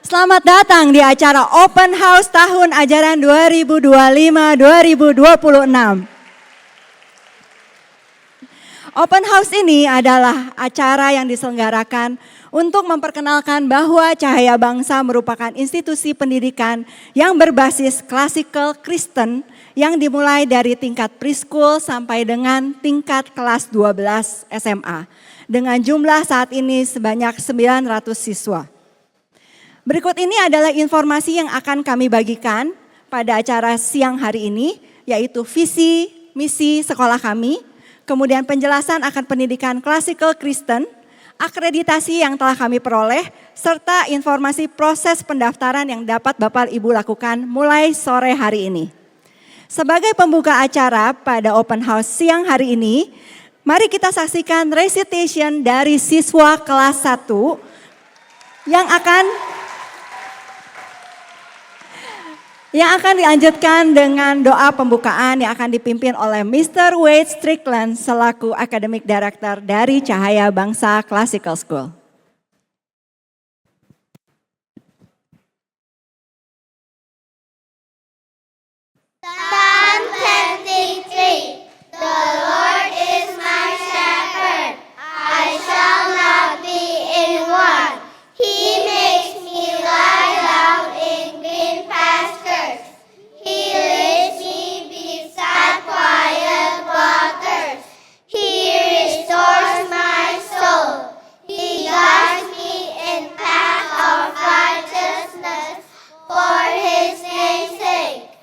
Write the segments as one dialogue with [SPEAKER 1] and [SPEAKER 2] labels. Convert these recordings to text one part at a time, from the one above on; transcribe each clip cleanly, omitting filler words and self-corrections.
[SPEAKER 1] Selamat datang di acara Open House tahun ajaran 2025-2026. Open House ini adalah acara yang diselenggarakan untuk memperkenalkan bahwa Cahaya Bangsa merupakan institusi pendidikan yang berbasis klasikal Kristen yang dimulai dari tingkat preschool sampai dengan tingkat kelas 12 SMA. Dengan jumlah saat ini sebanyak 900 siswa. Berikut ini adalah informasi yang akan kami bagikan pada acara siang hari ini, yaitu visi, misi sekolah kami, kemudian penjelasan akan pendidikan klasikal Kristen, akreditasi yang telah kami peroleh, serta informasi proses pendaftaran yang dapat Bapak Ibu lakukan mulai sore hari ini. Sebagai pembuka acara pada Open House siang hari ini, mari kita saksikan recitation dari siswa kelas 1 yang akan dilanjutkan dengan doa pembukaan yang akan dipimpin oleh Mr. Wade Strickland selaku Academic Director dari Cahaya Bangsa Classical School.
[SPEAKER 2] Psalm 23. The Lord is my shepherd, I shall not be in want. He makes me lie down in green pastures. He leads me beside quiet waters. He restores my soul. He guides me in paths of righteousness for His name's sake.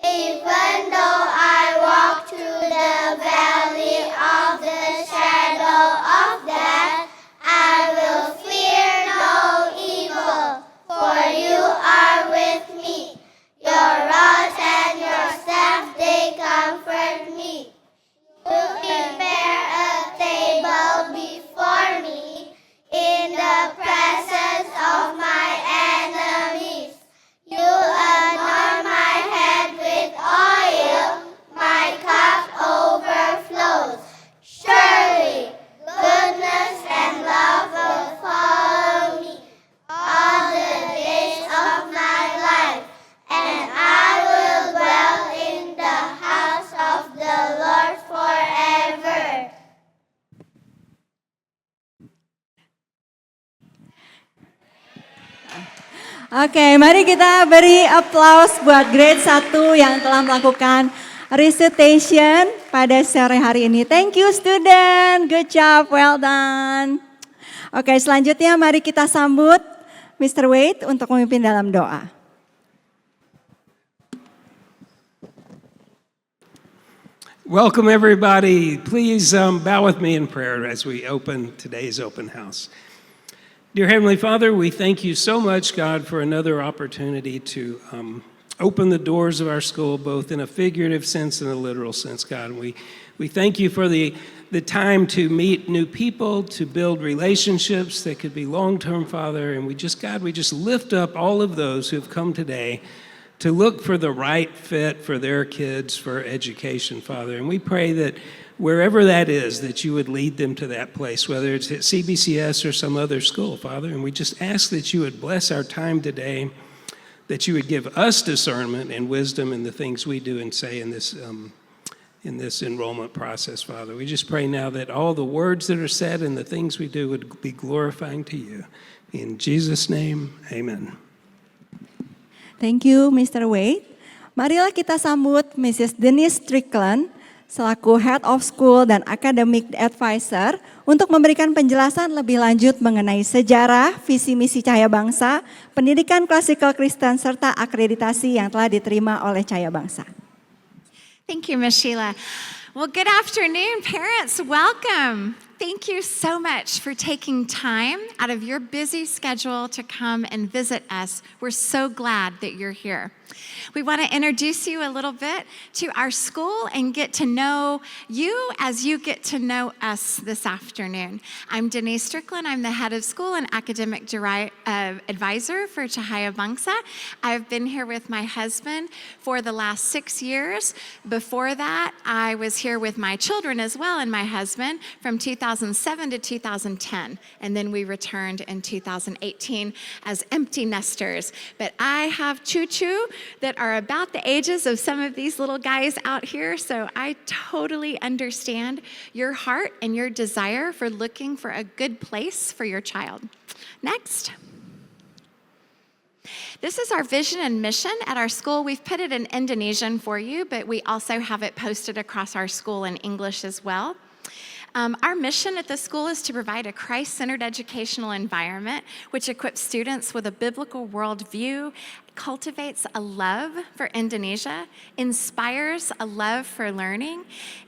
[SPEAKER 2] Even though I walk through the valley of the shadow of death, I will fear no evil, for you are with me. Your rod and your staff, they comfort me. You prepare a table before me in the presence of my enemies. You anoint my head with oil, my cup overflows. Surely goodness and love will follow me all the days of my life, and I will dwell in the house of the Lord forever.
[SPEAKER 1] Oke, mari kita beri aplaus buat grade 1 yang telah melakukan recitation pada sore hari ini. Thank you student, good job, well done. Oke, selanjutnya mari kita sambut Mr. Wade untuk memimpin dalam doa.
[SPEAKER 3] Welcome everybody. Please bow with me in prayer as we open today's open house. Dear Heavenly Father, we thank you so much, God, for another opportunity to open the doors of our school, both in a figurative sense and a literal sense, God. We thank you for the time to meet new people, to build relationships that could be long-term, Father. And we just lift up all of those who have come today to look for the right fit for their kids for education, Father. And we pray that wherever that is, that you would lead them to that place, whether it's at CBCS or some other school, Father. And we just ask that you would bless our time today, that you would give us discernment and wisdom in the things we do and say in this enrollment process, Father. We just pray now that all the words that are said and the things we do would be glorifying to you. In Jesus' name, amen.
[SPEAKER 1] Thank you, Mr. Wade. Marilah kita sambut Mrs. Denise Strickland selaku Head of School dan Academic Advisor untuk memberikan penjelasan lebih lanjut mengenai sejarah, visi misi Cahaya Bangsa, pendidikan klasikal Kristen, serta akreditasi yang telah diterima oleh Cahaya Bangsa.
[SPEAKER 4] Thank you, Ms. Sheila. Well, good afternoon, parents. Welcome. Thank you so much for taking time out of your busy schedule to come and visit us. We're so glad that you're here. We want to introduce you a little bit to our school and get to know you as you get to know us this afternoon. I'm Denise Strickland. I'm the head of school and academic advisor for Cahaya Bangsa. I've been here with my husband for the last 6 years. Before that, I was here with my children as well and my husband from 2000 2007 to 2010, and then we returned in 2018 as empty nesters. But I have choo-choo that are about the ages of some of these little guys out here, so I totally understand your heart and your desire for looking for a good place for your child. Next. This is our vision and mission at our school. We've put it in Indonesian for you, but we also have it posted across our school in English as well. Our mission at the school is to provide a Christ-centered educational environment which equips students with a biblical worldview, cultivates a love for Indonesia, inspires a love for learning,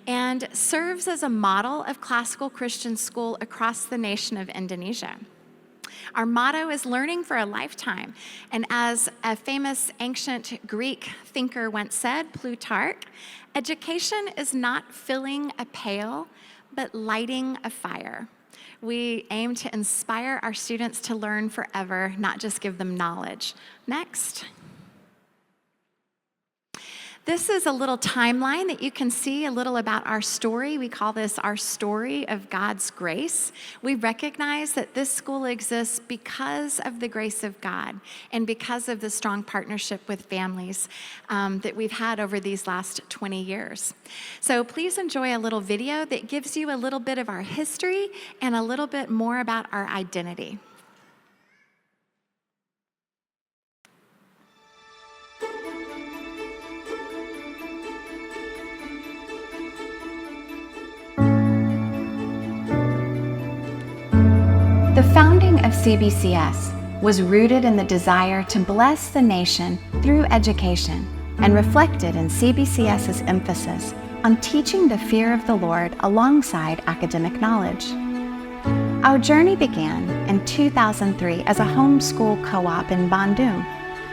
[SPEAKER 4] and serves as a model of classical Christian school across the nation of Indonesia. Our motto is learning for a lifetime. And as a famous ancient Greek thinker once said, Plutarch, education is not filling a pail, but lighting a fire. We aim to inspire our students to learn forever, not just give them knowledge. Next. This is a little timeline that you can see a little about our story. We call this our story of God's grace. We recognize that this school exists because of the grace of God and because of the strong partnership with families that we've had over these last 20 years. So please enjoy a little video that gives you a little bit of our history and a little bit more about our identity. The founding of CBCS was rooted in the desire to bless the nation through education and reflected in CBCS's emphasis on teaching the fear of the Lord alongside academic knowledge. Our journey began in 2003 as a homeschool co-op in Bandung,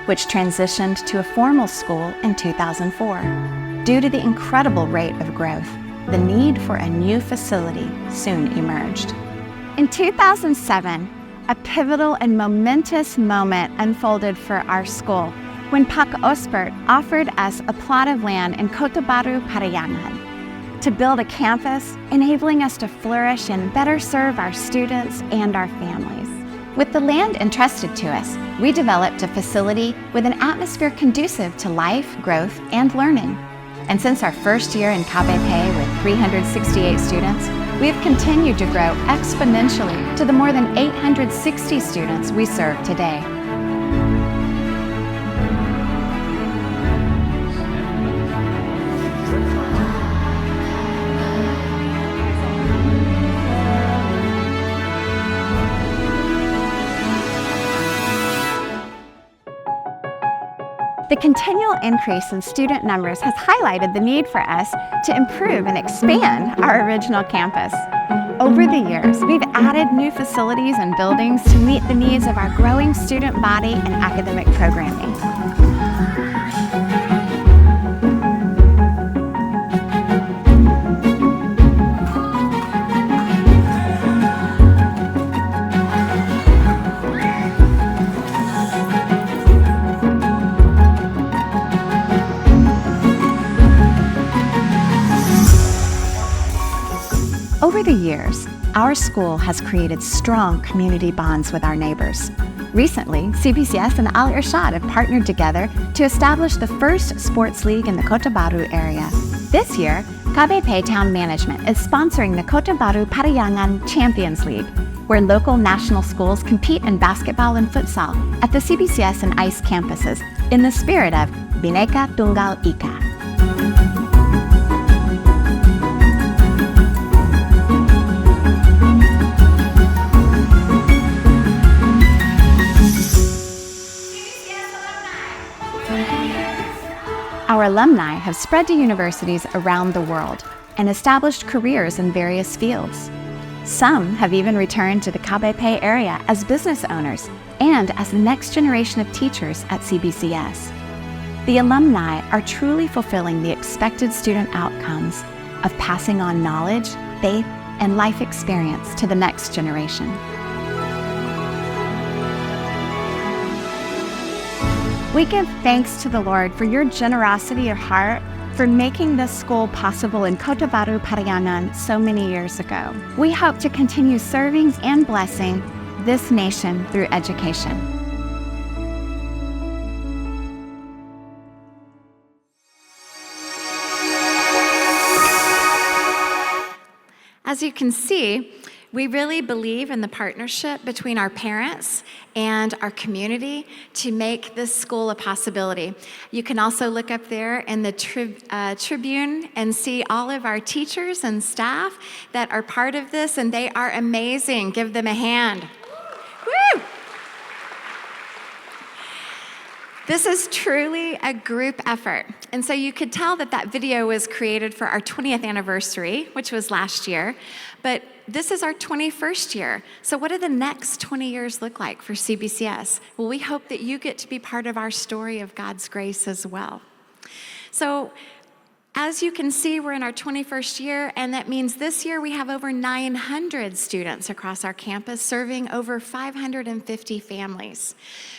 [SPEAKER 4] which transitioned to a formal school in 2004. Due to the incredible rate of growth, the need for a new facility soon emerged. In 2007, a pivotal and momentous moment unfolded for our school when Pak Ospert offered us a plot of land in Kota Baru, Parayangan, to build a campus, enabling us to flourish and better serve our students and our families. With the land entrusted to us, we developed a facility with an atmosphere conducive to life, growth, and learning. And since our first year in KBP with 368 students, we have continued to grow exponentially to the more than 860 students we serve today. The continual increase in student numbers has highlighted the need for us to improve and expand our original campus. Over the years, we've added new facilities and buildings to meet the needs of our growing student body and academic programming. Over the years, our school has created strong community bonds with our neighbors. Recently, CBCS and Al Irshad have partnered together to establish the first sports league in the Kota Baru area. This year, KBP Town Management is sponsoring the Kota Baru Parayangan Champions League, where local national schools compete in basketball and futsal at the CBCS and ICE campuses in the spirit of Bhinneka Tunggal Ika. Our alumni have spread to universities around the world and established careers in various fields. Some have even returned to the KBP area as business owners and as the next generation of teachers at CBCS. The alumni are truly fulfilling the expected student outcomes of passing on knowledge, faith, and life experience to the next generation. We give thanks to the Lord for your generosity of heart
[SPEAKER 5] for making this school possible in Kota Baru, Parayangan so many years ago. We hope to continue serving and blessing this nation through education.
[SPEAKER 4] As you can see, we really believe in the partnership between our parents and our community to make this school a possibility. You can also look up there in the Tribune and see all of our teachers and staff that are part of this, and they are amazing. Give them a hand. Woo! This is truly a group effort. And so you could tell that that video was created for our 20th anniversary, which was last year. But this is our 21st year. So what do the next 20 years look like for CBCS? Well, we hope that you get to be part of our story of God's grace as well. So as you can see, we're in our 21st year, and that means this year we have over 900 students across our campus serving over 550 families.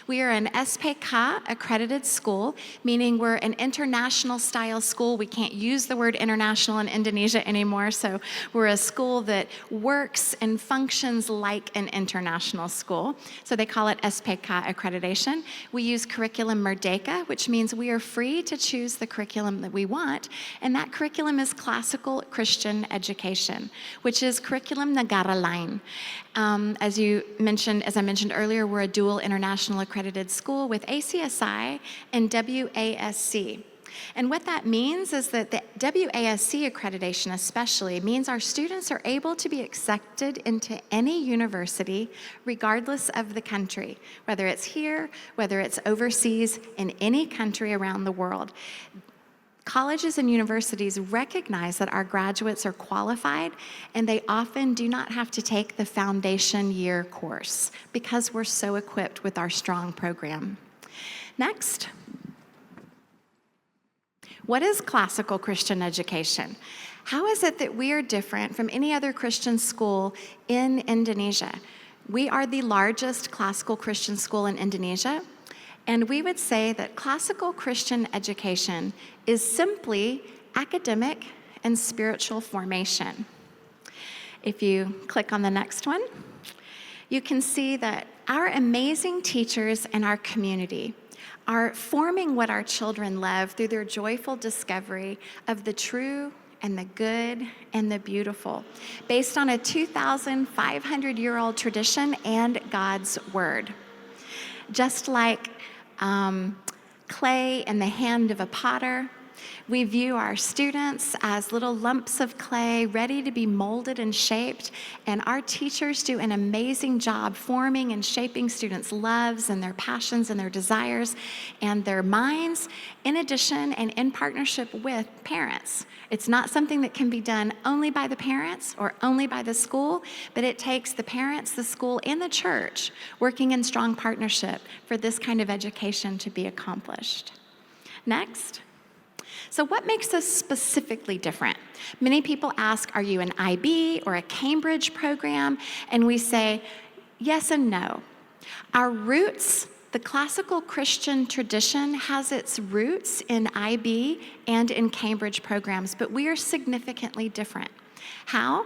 [SPEAKER 4] We are an SPK accredited school, meaning we're an international style school. We can't use the word international in Indonesia anymore, so we're a school that works and functions like an international school. So they call it SPK accreditation. We use curriculum Merdeka, which means we are free to choose the curriculum that we want. And that curriculum is classical Christian education, which is curriculum Negara Lain. As I mentioned earlier, we're a dual international accredited school with ACSI and WASC. And what that means is that the WASC accreditation especially means our students are able to be accepted into any university regardless of the country, whether it's here, whether it's overseas, in any country around the world. Colleges and universities recognize that our graduates are qualified, and they often do not have to take the foundation year course because we're so equipped with our strong program. Next. What is classical Christian education? How is it that we are different from any other Christian school in Indonesia? We are the largest classical Christian school in Indonesia. And we would say that classical Christian education is simply academic and spiritual formation. If you click on the next one, you can see that our amazing teachers and our community are forming what our children love through their joyful discovery of the true and the good and the beautiful, based on a 2,500-year-old tradition and God's word. Just like clay in the hand of a potter, we view our students as little lumps of clay ready to be molded and shaped, and our teachers do an amazing job forming and shaping students' loves and their passions and their desires and their minds, in addition and in partnership with parents. It's not something that can be done only by the parents or only by the school, but it takes the parents, the school, and the church working in strong partnership for this kind of education to be accomplished. Next. So what makes us specifically different? Many people ask, are you an IB or a Cambridge program? And we say, yes and no. Our roots, the classical Christian tradition has its roots in IB and in Cambridge programs, but we are significantly different. How?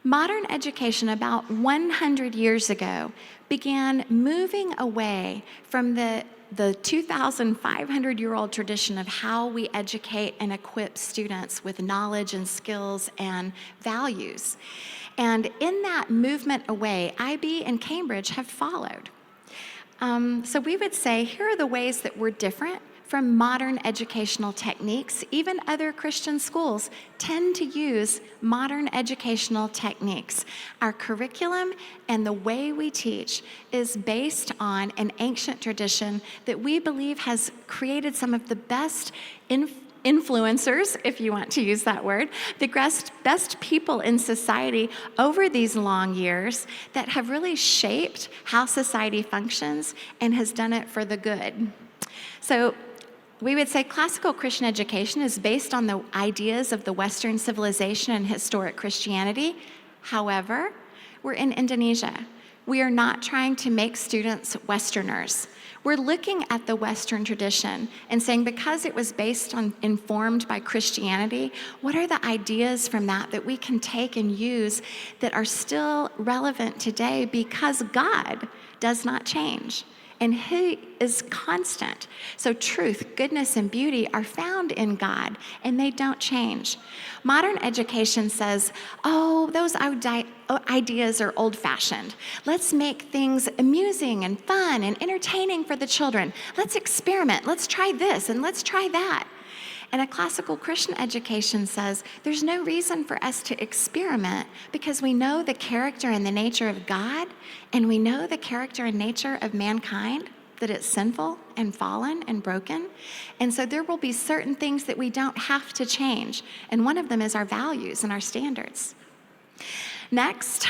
[SPEAKER 4] Modern education about 100 years ago began moving away from the 2,500-year-old tradition of how we educate and equip students with knowledge and skills and values. And in that movement away, IB and Cambridge have followed. So we would say, here are the ways that we're different from modern educational techniques. Even other Christian schools tend to use modern educational techniques. Our curriculum and the way we teach is based on an ancient tradition that we believe has created some of the best influencers, if you want to use that word, the best people in society over these long years that have really shaped how society functions and has done it for the good. So we would say classical Christian education is based on the ideas of the Western civilization and historic Christianity. However, we're in Indonesia. We are not trying to make students Westerners. We're looking at the Western tradition and saying, because it was informed by Christianity, what are the ideas from that we can take and use that are still relevant today because God does not change and He is constant. So truth, goodness, and beauty are found in God and they don't change. Modern education says, oh, those ideas are old-fashioned. Let's make things amusing and fun and entertaining for the children. Let's experiment. Let's try this and let's try that. And a classical Christian education says there's no reason for us to experiment because we know the character and the nature of God, and we know the character and nature of mankind, that it's sinful and fallen and broken. And so there will be certain things that we don't have to change. And one of them is our values and our standards. Next,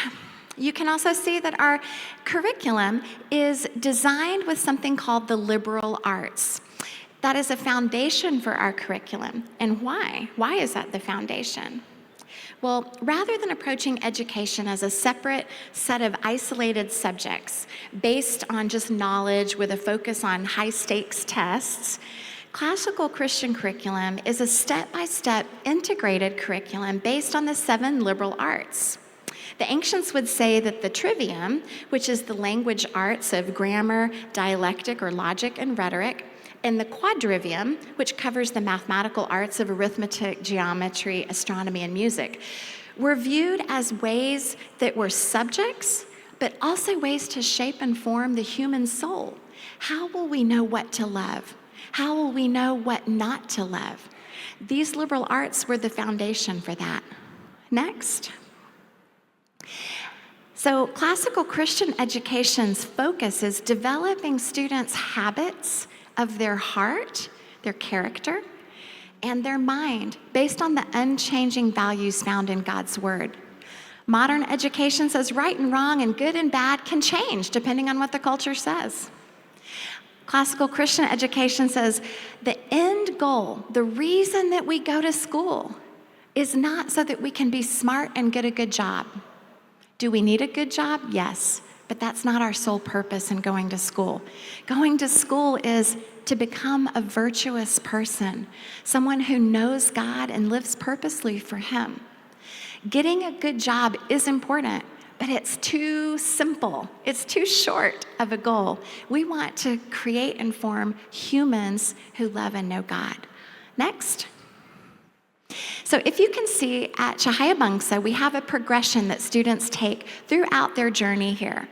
[SPEAKER 4] you can also see that our curriculum is designed with something called the liberal arts. That is a foundation for our curriculum. And why? Why is that the foundation? Well, rather than approaching education as a separate set of isolated subjects based on just knowledge with a focus on high-stakes tests, classical Christian curriculum is a step-by-step integrated curriculum based on the 7 liberal arts. The ancients would say that the trivium, which is the language arts of grammar, dialectic or logic, and rhetoric, and the quadrivium, which covers the mathematical arts of arithmetic, geometry, astronomy, and music, were viewed as ways that were subjects, but also ways to shape and form the human soul. How will we know what to love? How will we know what not to love? These liberal arts were the foundation for that. Next. So classical Christian education's focus is developing students' habits of their heart, their character, and their mind based on the unchanging values found in God's Word. Modern education says right and wrong and good and bad can change depending on what the culture says. Classical Christian education says the end goal, the reason that we go to school, is not so that we can be smart and get a good job. Do we need a good job? Yes. But that's not our sole purpose in going to school. Going to school is to become a virtuous person, someone who knows God and lives purposely for Him. Getting a good job is important, but it's too simple. It's too short of a goal. We want to create and form humans who love and know God. Next. So if you can see at Cahaya Bangsa, we have a progression that students take throughout their journey here.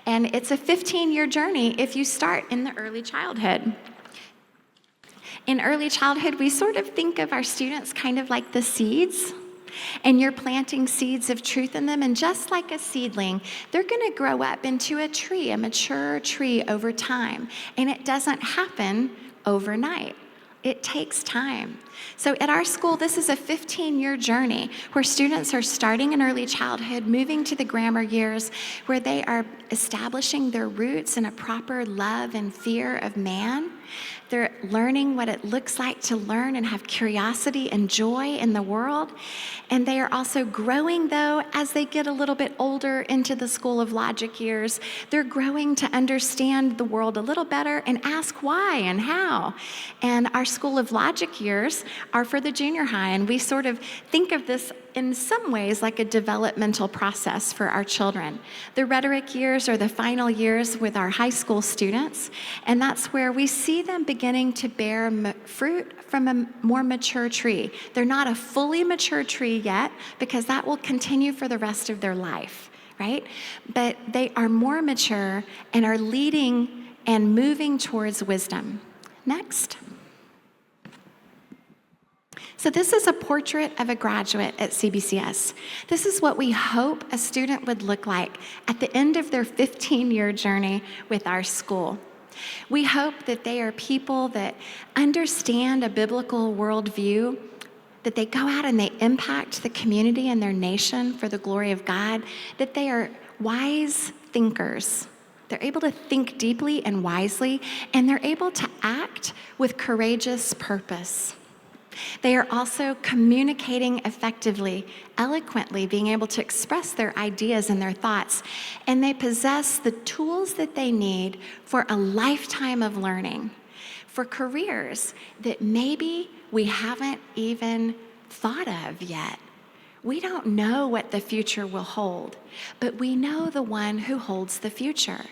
[SPEAKER 4] And it's a 15-year journey if you start in the early childhood. In early childhood, we sort of think of our students kind of like the seeds, and you're planting seeds of truth in them, and just like a seedling, they're going to grow up into a tree, a mature tree over time, and it doesn't happen overnight. It takes time. So at our school, this is a 15-year journey where students are starting in early childhood, moving to the grammar years, where they are establishing their roots in a proper love and fear of man. They're learning what it looks like to learn and have curiosity and joy in the world. And they are also growing, though, as they get a little bit older into the School of Logic years. They're growing to understand the world a little better and ask why and how. And our School of Logic years are for the junior high, and we sort of think of this in some ways like a developmental process for our children. The rhetoric years are the final years with our high school students, and that's where we see them beginning to bear fruit from a more mature tree. They're not a fully mature tree yet, because that will continue for the rest of their life, right? But they are more mature and are leading and moving towards wisdom. Next. So this is a portrait of a graduate at CBCS. This is what we hope a student would look like at the end of their 15-year journey with our school. We hope that they are people that understand a biblical worldview, that they go out and they impact the community and their nation for the glory of God, that they are wise thinkers. They're able to think deeply and wisely, and they're able to act with courageous purpose. They are also communicating effectively, eloquently, being able to express their ideas and their thoughts. And they possess the tools that they need for a lifetime of learning, for careers that maybe we haven't even thought of yet. We don't know what the future will hold, but we know the one who holds the future.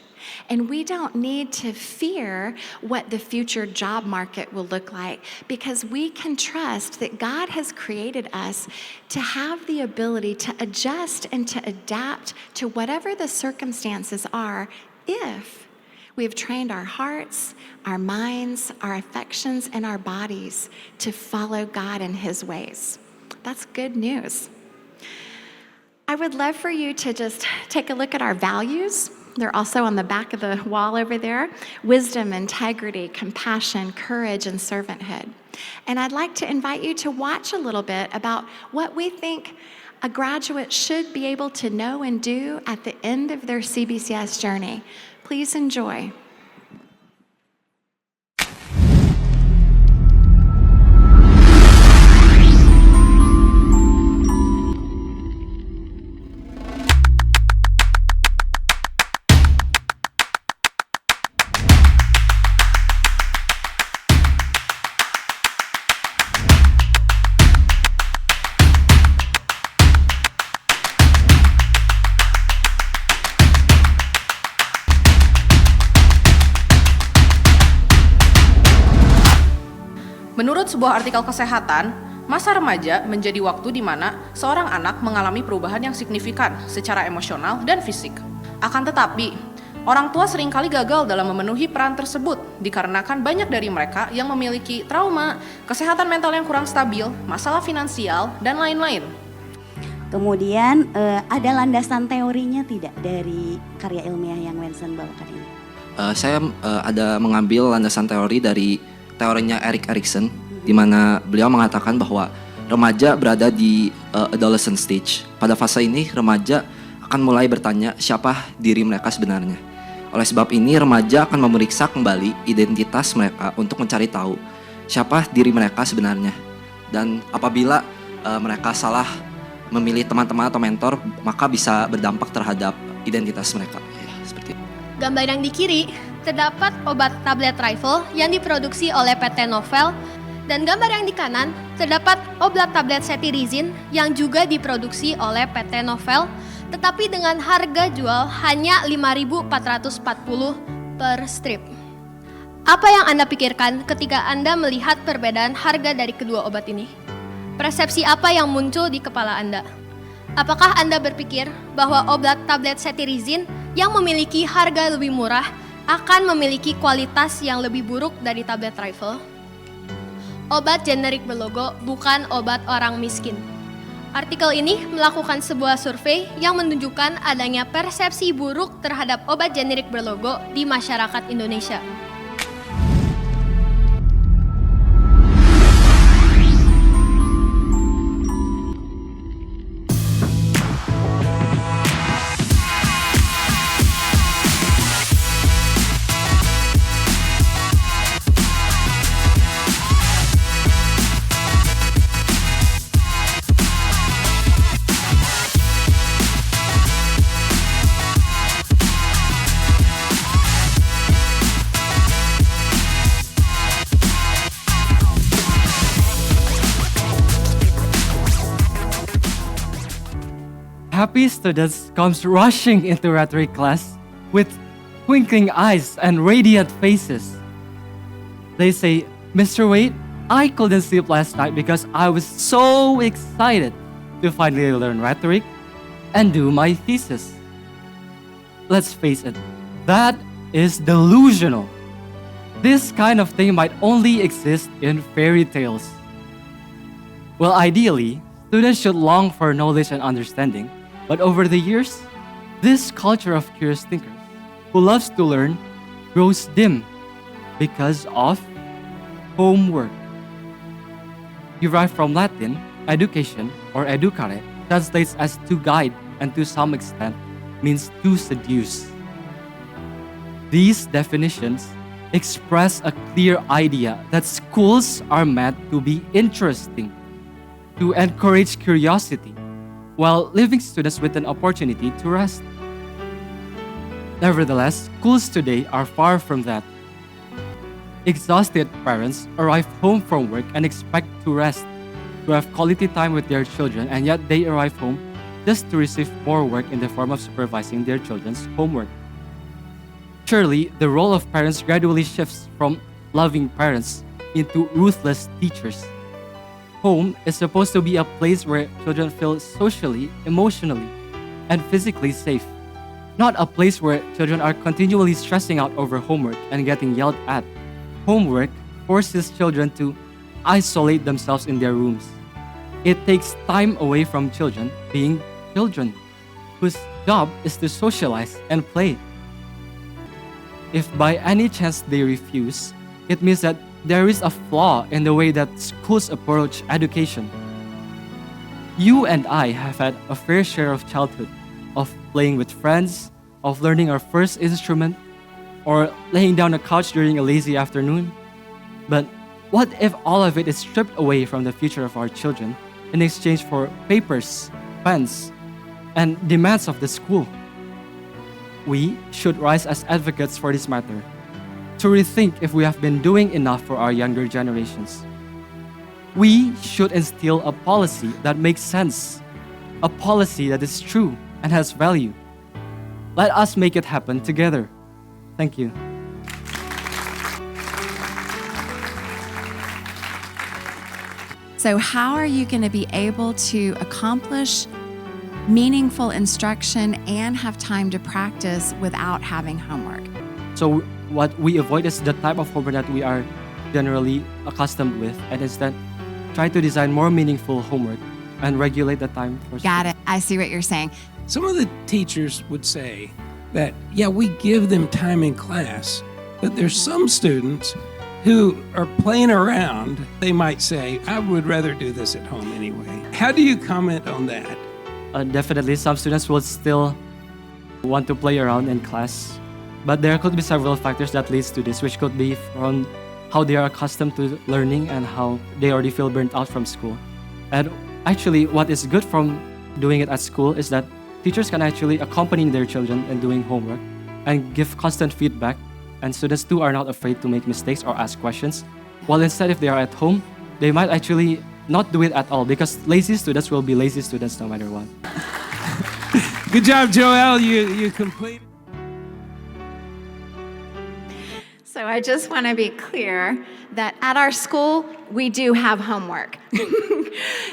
[SPEAKER 4] And we don't need to fear what the future job market will look like, because we can trust that God has created us to have the ability to adjust and to adapt to whatever the circumstances are if we have trained our hearts, our minds, our affections, and our bodies to follow God in His ways. That's good news. I would love for you to just take a look at our values. They're also on the back of the wall over there. Wisdom, integrity, compassion, courage, and servanthood. And I'd like to invite you to watch a little bit about what we think a graduate should be able to know and do at the end of their CBCS journey. Please enjoy.
[SPEAKER 6] Menurut sebuah artikel kesehatan, masa remaja menjadi waktu di mana seorang anak mengalami perubahan yang signifikan secara emosional dan fisik. Akan tetapi, orang tua seringkali gagal dalam memenuhi peran tersebut dikarenakan banyak dari mereka yang memiliki trauma, kesehatan mental yang kurang stabil, masalah finansial, dan lain-lain.
[SPEAKER 7] Kemudian ada landasan teorinya tidak dari karya ilmiah yang Wensen bawakan ini?
[SPEAKER 8] Saya ada mengambil landasan teori dari teorinya Erik Erikson, di mana beliau mengatakan bahwa remaja berada di adolescent stage. Pada fase ini, remaja akan mulai bertanya siapa diri mereka sebenarnya. Oleh sebab ini, remaja akan memeriksa kembali identitas mereka untuk mencari tahu siapa diri mereka sebenarnya. Dan apabila mereka salah memilih teman-teman atau mentor, maka bisa berdampak terhadap identitas mereka. Ya, seperti itu.
[SPEAKER 9] Gambar yang di kiri terdapat obat tablet Rifle yang diproduksi oleh PT Novel, dan gambar yang di kanan terdapat obat tablet cetirizine yang juga diproduksi oleh PT Novel, tetapi dengan harga jual hanya 5.440 per strip. Apa yang Anda pikirkan ketika Anda melihat perbedaan harga dari kedua obat ini? Persepsi apa yang muncul di kepala Anda? Apakah Anda berpikir bahwa obat tablet cetirizine yang memiliki harga lebih murah akan memiliki kualitas yang lebih buruk dari tablet Rifle? Obat generik berlogo bukan obat orang miskin. Artikel ini melakukan sebuah survei yang menunjukkan adanya persepsi buruk terhadap obat generik berlogo di masyarakat Indonesia.
[SPEAKER 10] Happy students comes rushing into rhetoric class with twinkling eyes and radiant faces. They say, "Mr. Wade, I couldn't sleep last night because I was so excited to finally learn rhetoric and do my thesis." Let's face it, that is delusional. This kind of thing might only exist in fairy tales. Well, ideally, students should long for knowledge and understanding. But over the years, this culture of curious thinkers who loves to learn grows dim because of homework. Derived from Latin, education or educare translates as to guide and to some extent means to seduce. These definitions express a clear idea that schools are meant to be interesting, to encourage curiosity, while leaving students with an opportunity to rest. Nevertheless, schools today are far from that. Exhausted parents arrive home from work and expect to rest, to have quality time with their children, and yet they arrive home just to receive more work in the form of supervising their children's homework. Surely, the role of parents gradually shifts from loving parents into ruthless teachers. Home is supposed to be a place where children feel socially, emotionally, and physically safe, not a place where children are continually stressing out over homework and getting yelled at. Homework forces children to isolate themselves in their rooms. It takes time away from children being children, whose job is to socialize and play. If by any chance they refuse, it means that there is a flaw in the way that schools approach education. You and I have had a fair share of childhood, of playing with friends, of learning our first instrument, or laying down a couch during a lazy afternoon. But what if all of it is stripped away from the future of our children in exchange for papers, pens, and demands of the school? We should rise as advocates for this matter, to rethink if we have been doing enough for our younger generations. We should instill a policy that makes sense, a policy that is true and has value. Let us make it happen together. Thank you.
[SPEAKER 4] So, how are you going to be able to accomplish meaningful instruction and have time to practice without having homework?
[SPEAKER 10] So what we avoid is the type of homework that we are generally accustomed with, and instead try to design more meaningful homework and regulate the time for
[SPEAKER 4] Got it. I see what you're saying.
[SPEAKER 3] Some of the teachers would say that, yeah, we give them time in class, but there's some students who are playing around. They might say, I would rather do this at home anyway. How do you comment on that?
[SPEAKER 10] Definitely, some students will still want to play around in class, but there could be several factors that leads to this, which could be from how they are accustomed to learning and how they already feel burnt out from school. And actually, what is good from doing it at school is that teachers can actually accompany their children in doing homework and give constant feedback, and students too are not afraid to make mistakes or ask questions. While instead, if they are at home, they might actually not do it at all, because lazy students will be lazy students no matter what.
[SPEAKER 3] Good job, Joel. You completed.
[SPEAKER 4] So I just want to be clear that at our school, we do have homework.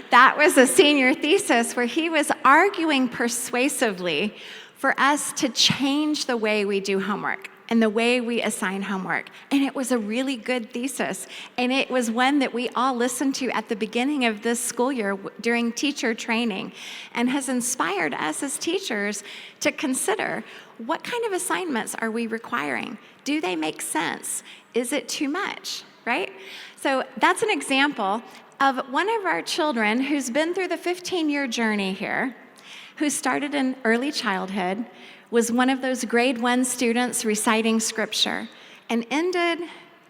[SPEAKER 4] That was a senior thesis where he was arguing persuasively for us to change the way we do homework and the way we assign homework. And it was a really good thesis. And it was one that we all listened to at the beginning of this school year during teacher training, and has inspired us as teachers to consider, what kind of assignments are we requiring? Do they make sense? Is it too much, right? So that's an example of one of our children who's been through the 15-year journey here, who started in early childhood, was one of those grade 1 students reciting scripture, and ended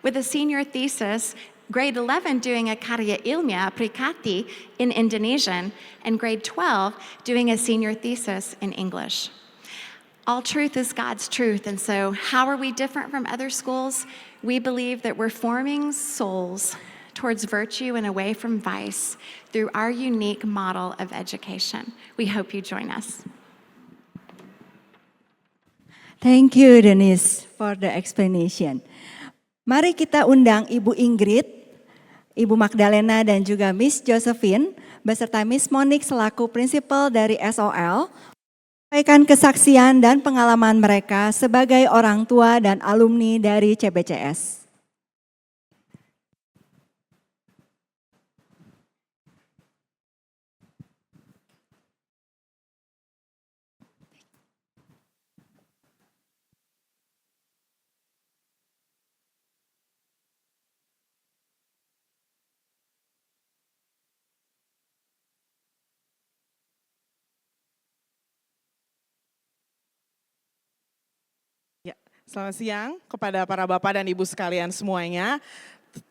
[SPEAKER 4] with a senior thesis, grade 11 doing a karya ilmiah Prikati in Indonesian, and grade 12 doing a senior thesis in English. All truth is God's truth, and so how are we different from other schools? We believe that we're forming souls towards virtue and away from vice through our unique model of education. We hope you join us.
[SPEAKER 1] Thank you, Denise, for the explanation. Mari kita undang Ibu Ingrid, Ibu Magdalena, dan juga Miss Josephine, beserta Miss Monique selaku prinsipal dari SOL, menyampaikan kesaksian dan pengalaman mereka sebagai orang tua dan alumni dari CBCS.
[SPEAKER 11] Selamat siang kepada para bapak dan ibu sekalian semuanya.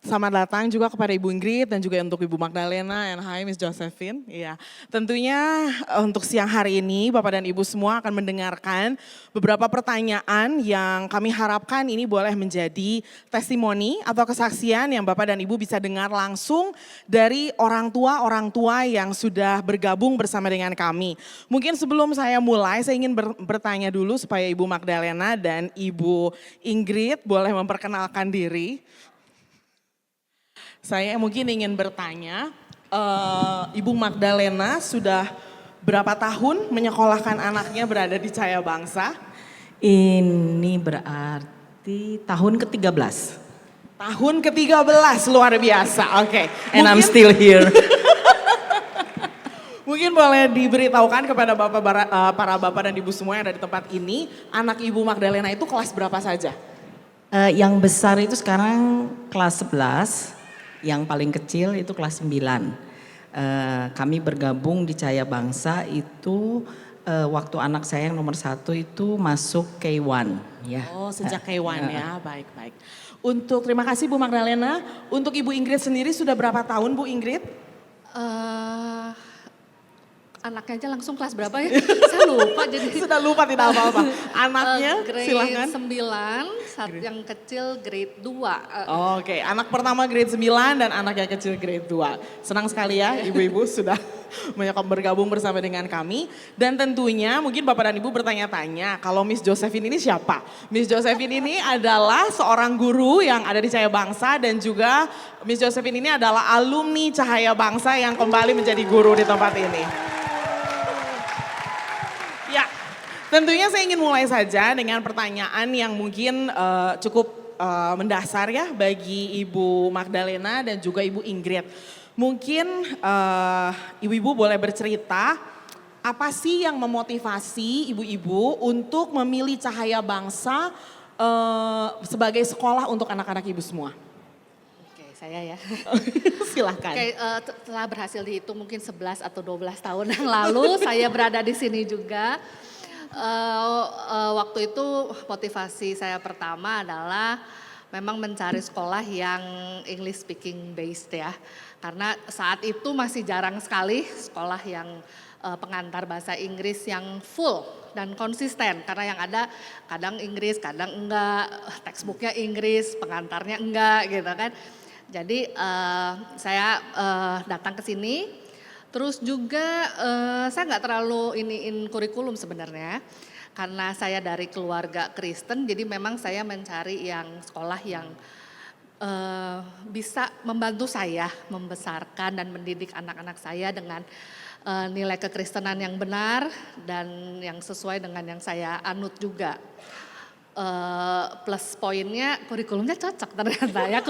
[SPEAKER 11] Selamat datang juga kepada Ibu Ingrid dan juga untuk Ibu Magdalena and hi Miss Josephine. Iya, tentunya untuk siang hari ini Bapak dan Ibu semua akan mendengarkan beberapa pertanyaan yang kami harapkan ini boleh menjadi testimoni atau kesaksian yang Bapak dan Ibu bisa dengar langsung dari orang tua yang sudah bergabung bersama dengan kami. Mungkin sebelum saya mulai, saya ingin bertanya dulu supaya Ibu Magdalena dan Ibu Ingrid boleh memperkenalkan diri. Saya mungkin ingin bertanya, Ibu Magdalena sudah berapa tahun menyekolahkan anaknya berada di Cahaya Bangsa?
[SPEAKER 12] Ini berarti tahun ke-13.
[SPEAKER 11] Tahun ke-13, luar biasa, oke.
[SPEAKER 12] And I'm still here.
[SPEAKER 11] Mungkin boleh diberitahukan kepada para bapak dan ibu semua yang ada di tempat ini, anak Ibu Magdalena itu kelas berapa saja?
[SPEAKER 12] Yang besar itu sekarang kelas 11. Yang paling kecil itu kelas 9. Kami bergabung di Cahaya Bangsa itu waktu anak saya yang nomor 1 itu masuk K1. Ya.
[SPEAKER 11] Oh sejak K1 ya, baik-baik. Terima kasih Bu Magdalena. Untuk Ibu Ingrid sendiri sudah berapa tahun Bu Ingrid?
[SPEAKER 6] Anaknya aja langsung kelas berapa ya? Saya lupa jadi.
[SPEAKER 11] Sudah lupa tidak apa-apa. Anaknya silakan.
[SPEAKER 6] Grade 9, yang kecil grade 2.
[SPEAKER 11] Oke, anak pertama grade 9 dan anak yang kecil grade 2. Senang sekali ya ibu-ibu sudah bergabung bersama dengan kami. Dan tentunya mungkin Bapak dan Ibu bertanya-tanya, kalau Miss Josephine ini siapa? Miss Josephine ini adalah seorang guru yang ada di Cahaya Bangsa dan juga Miss Josephine ini adalah alumni Cahaya Bangsa yang kembali menjadi guru di tempat ini. Ya, tentunya saya ingin mulai saja dengan pertanyaan yang mungkin cukup mendasar ya bagi Ibu Magdalena dan juga Ibu Ingrid. Mungkin ibu-ibu boleh bercerita apa sih yang memotivasi ibu-ibu untuk memilih Cahaya Bangsa sebagai sekolah untuk anak-anak ibu semua?
[SPEAKER 6] Oke, saya ya.
[SPEAKER 11] Silahkan.
[SPEAKER 6] Oke, setelah berhasil dihitung mungkin 11 atau 12 tahun yang lalu saya berada di sini juga. Waktu itu motivasi saya pertama adalah memang mencari sekolah yang English speaking based ya. Karena saat itu masih jarang sekali sekolah yang pengantar bahasa Inggris yang full dan konsisten. Karena yang ada kadang Inggris, kadang enggak, textbooknya Inggris, pengantarnya enggak gitu kan. Jadi saya datang ke sini. Terus juga saya nggak terlalu iniin kurikulum sebenarnya. Karena saya dari keluarga Kristen, jadi memang saya mencari yang sekolah yang bisa membantu saya membesarkan dan mendidik anak-anak saya dengan nilai kekristenan yang benar dan yang sesuai dengan yang saya anut juga. Plus poinnya kurikulumnya cocok ternyata ya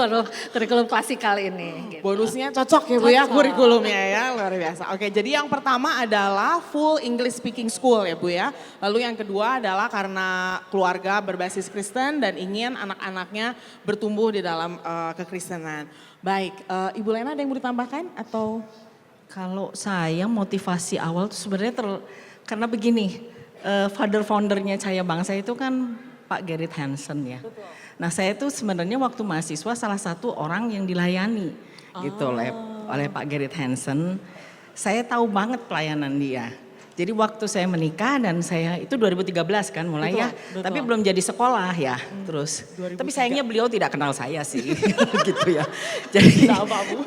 [SPEAKER 6] kurikulum klasikal ini. Gitu.
[SPEAKER 11] Bonusnya cocok ya Bu ya kurikulumnya ya luar biasa. Oke, jadi yang pertama adalah full English speaking school ya Bu ya. Lalu yang kedua adalah karena keluarga berbasis Kristen dan ingin anak-anaknya bertumbuh di dalam kekristenan. Baik, Ibu Lena ada yang mau ditambahkan atau?
[SPEAKER 12] Kalau saya motivasi awal tuh sebenarnya karena begini, foundernya Cahaya Bangsa itu kan Pak Gerrit Hansen ya. Betul. Nah saya tuh sebenarnya waktu mahasiswa salah satu orang yang dilayani gitu oleh Pak Gerrit Hansen. Saya tahu banget pelayanan dia. Jadi waktu saya menikah dan saya itu 2013 kan mulai betul, ya. Betul. Tapi belum jadi sekolah ya terus. 2003. Tapi sayangnya beliau tidak kenal saya sih gitu ya.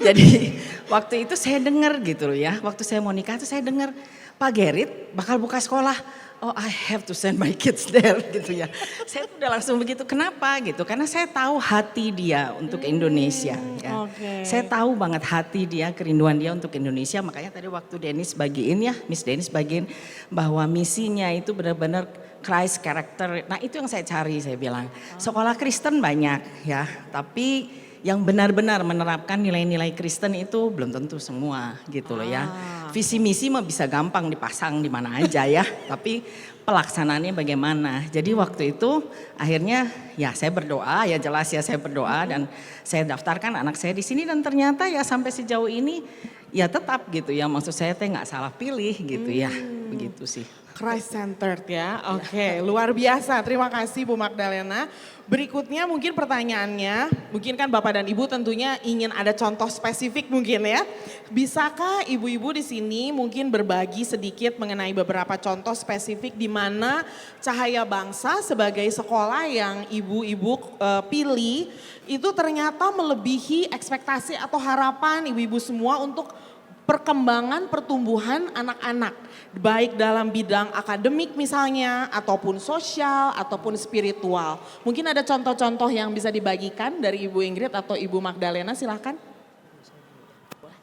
[SPEAKER 12] Jadi waktu itu saya dengar gitu loh ya. Waktu saya mau nikah tuh saya dengar Pak Gerrit bakal buka sekolah. Oh I have to send my kids there gitu ya. Saya udah langsung begitu, kenapa gitu. Karena saya tahu hati dia untuk Indonesia. Ya. Okay. Saya tahu banget hati dia, kerinduan dia untuk Indonesia. Makanya tadi waktu Dennis bagiin ya, Miss Dennis bagiin bahwa misinya itu benar-benar Christ character. Nah itu yang saya cari saya bilang. Sekolah Kristen banyak ya, tapi yang benar-benar menerapkan nilai-nilai Kristen itu belum tentu semua gitu loh ya. Visi misi mah bisa gampang dipasang di mana aja ya, tapi pelaksanaannya bagaimana. Jadi waktu itu akhirnya ya saya berdoa, ya jelas ya saya berdoa dan saya daftarkan anak saya di sini dan ternyata ya sampai sejauh ini ya tetap gitu ya. Maksud saya teh nggak salah pilih gitu ya, begitu sih.
[SPEAKER 11] Christ centered ya, oke, luar biasa. Terima kasih Bu Magdalena. Berikutnya mungkin pertanyaannya, mungkin kan Bapak dan Ibu tentunya ingin ada contoh spesifik mungkin ya. Bisakah ibu-ibu di sini mungkin berbagi sedikit mengenai beberapa contoh spesifik di mana Cahaya Bangsa sebagai sekolah yang ibu-ibu pilih itu ternyata melebihi ekspektasi atau harapan ibu-ibu semua untuk perkembangan pertumbuhan anak-anak, baik dalam bidang akademik misalnya, ataupun sosial, ataupun spiritual. Mungkin ada contoh-contoh yang bisa dibagikan dari Ibu Ingrid atau Ibu Magdalena, silahkan.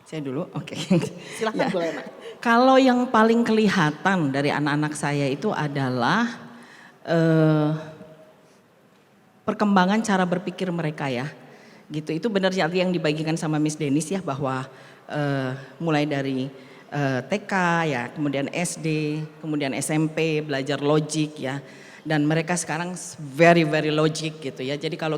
[SPEAKER 12] Saya dulu, oke.
[SPEAKER 11] Silahkan Bu Lena.
[SPEAKER 12] Kalau yang paling kelihatan dari anak-anak saya itu adalah perkembangan cara berpikir mereka ya. Gitu, itu benar yang dibagikan sama Miss Denis ya, bahwa mulai dari TK ya, kemudian SD, kemudian SMP belajar logik ya, dan mereka sekarang very logic gitu ya. Jadi kalau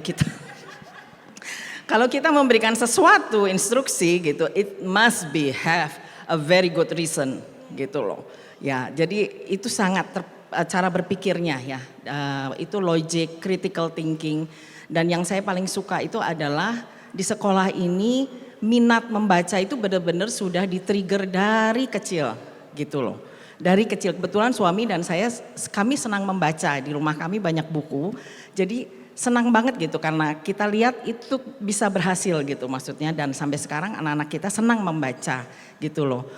[SPEAKER 12] kita memberikan sesuatu instruksi gitu, it must be have a very good reason gitu loh. Ya, jadi itu sangat cara berpikirnya ya, itu logic, critical thinking, dan yang saya paling suka itu adalah di sekolah ini minat membaca itu benar-benar sudah di-trigger dari kecil gitu loh. Dari kecil, kebetulan suami dan saya kami senang membaca, di rumah kami banyak buku. Jadi senang banget gitu karena kita lihat itu bisa berhasil gitu maksudnya, dan sampai sekarang anak-anak kita senang membaca gitu loh.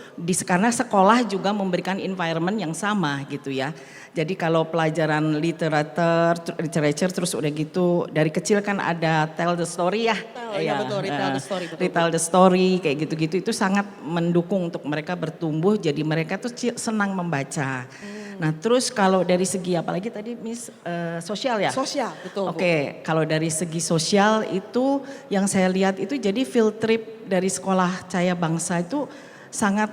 [SPEAKER 12] Karena sekolah juga memberikan environment yang sama gitu ya. Jadi kalau pelajaran literature terus udah gitu dari kecil kan ada tell the story ya.
[SPEAKER 11] Iya betul, retell the story.
[SPEAKER 12] Retell the story kayak gitu-gitu itu sangat mendukung untuk mereka bertumbuh, jadi mereka tuh senang membaca. Nah terus kalau dari segi apalagi tadi Miss sosial ya?
[SPEAKER 11] Sosial, betul.
[SPEAKER 12] Oke, kalau dari segi sosial itu yang saya lihat itu jadi field trip dari sekolah Cahaya Bangsa itu sangat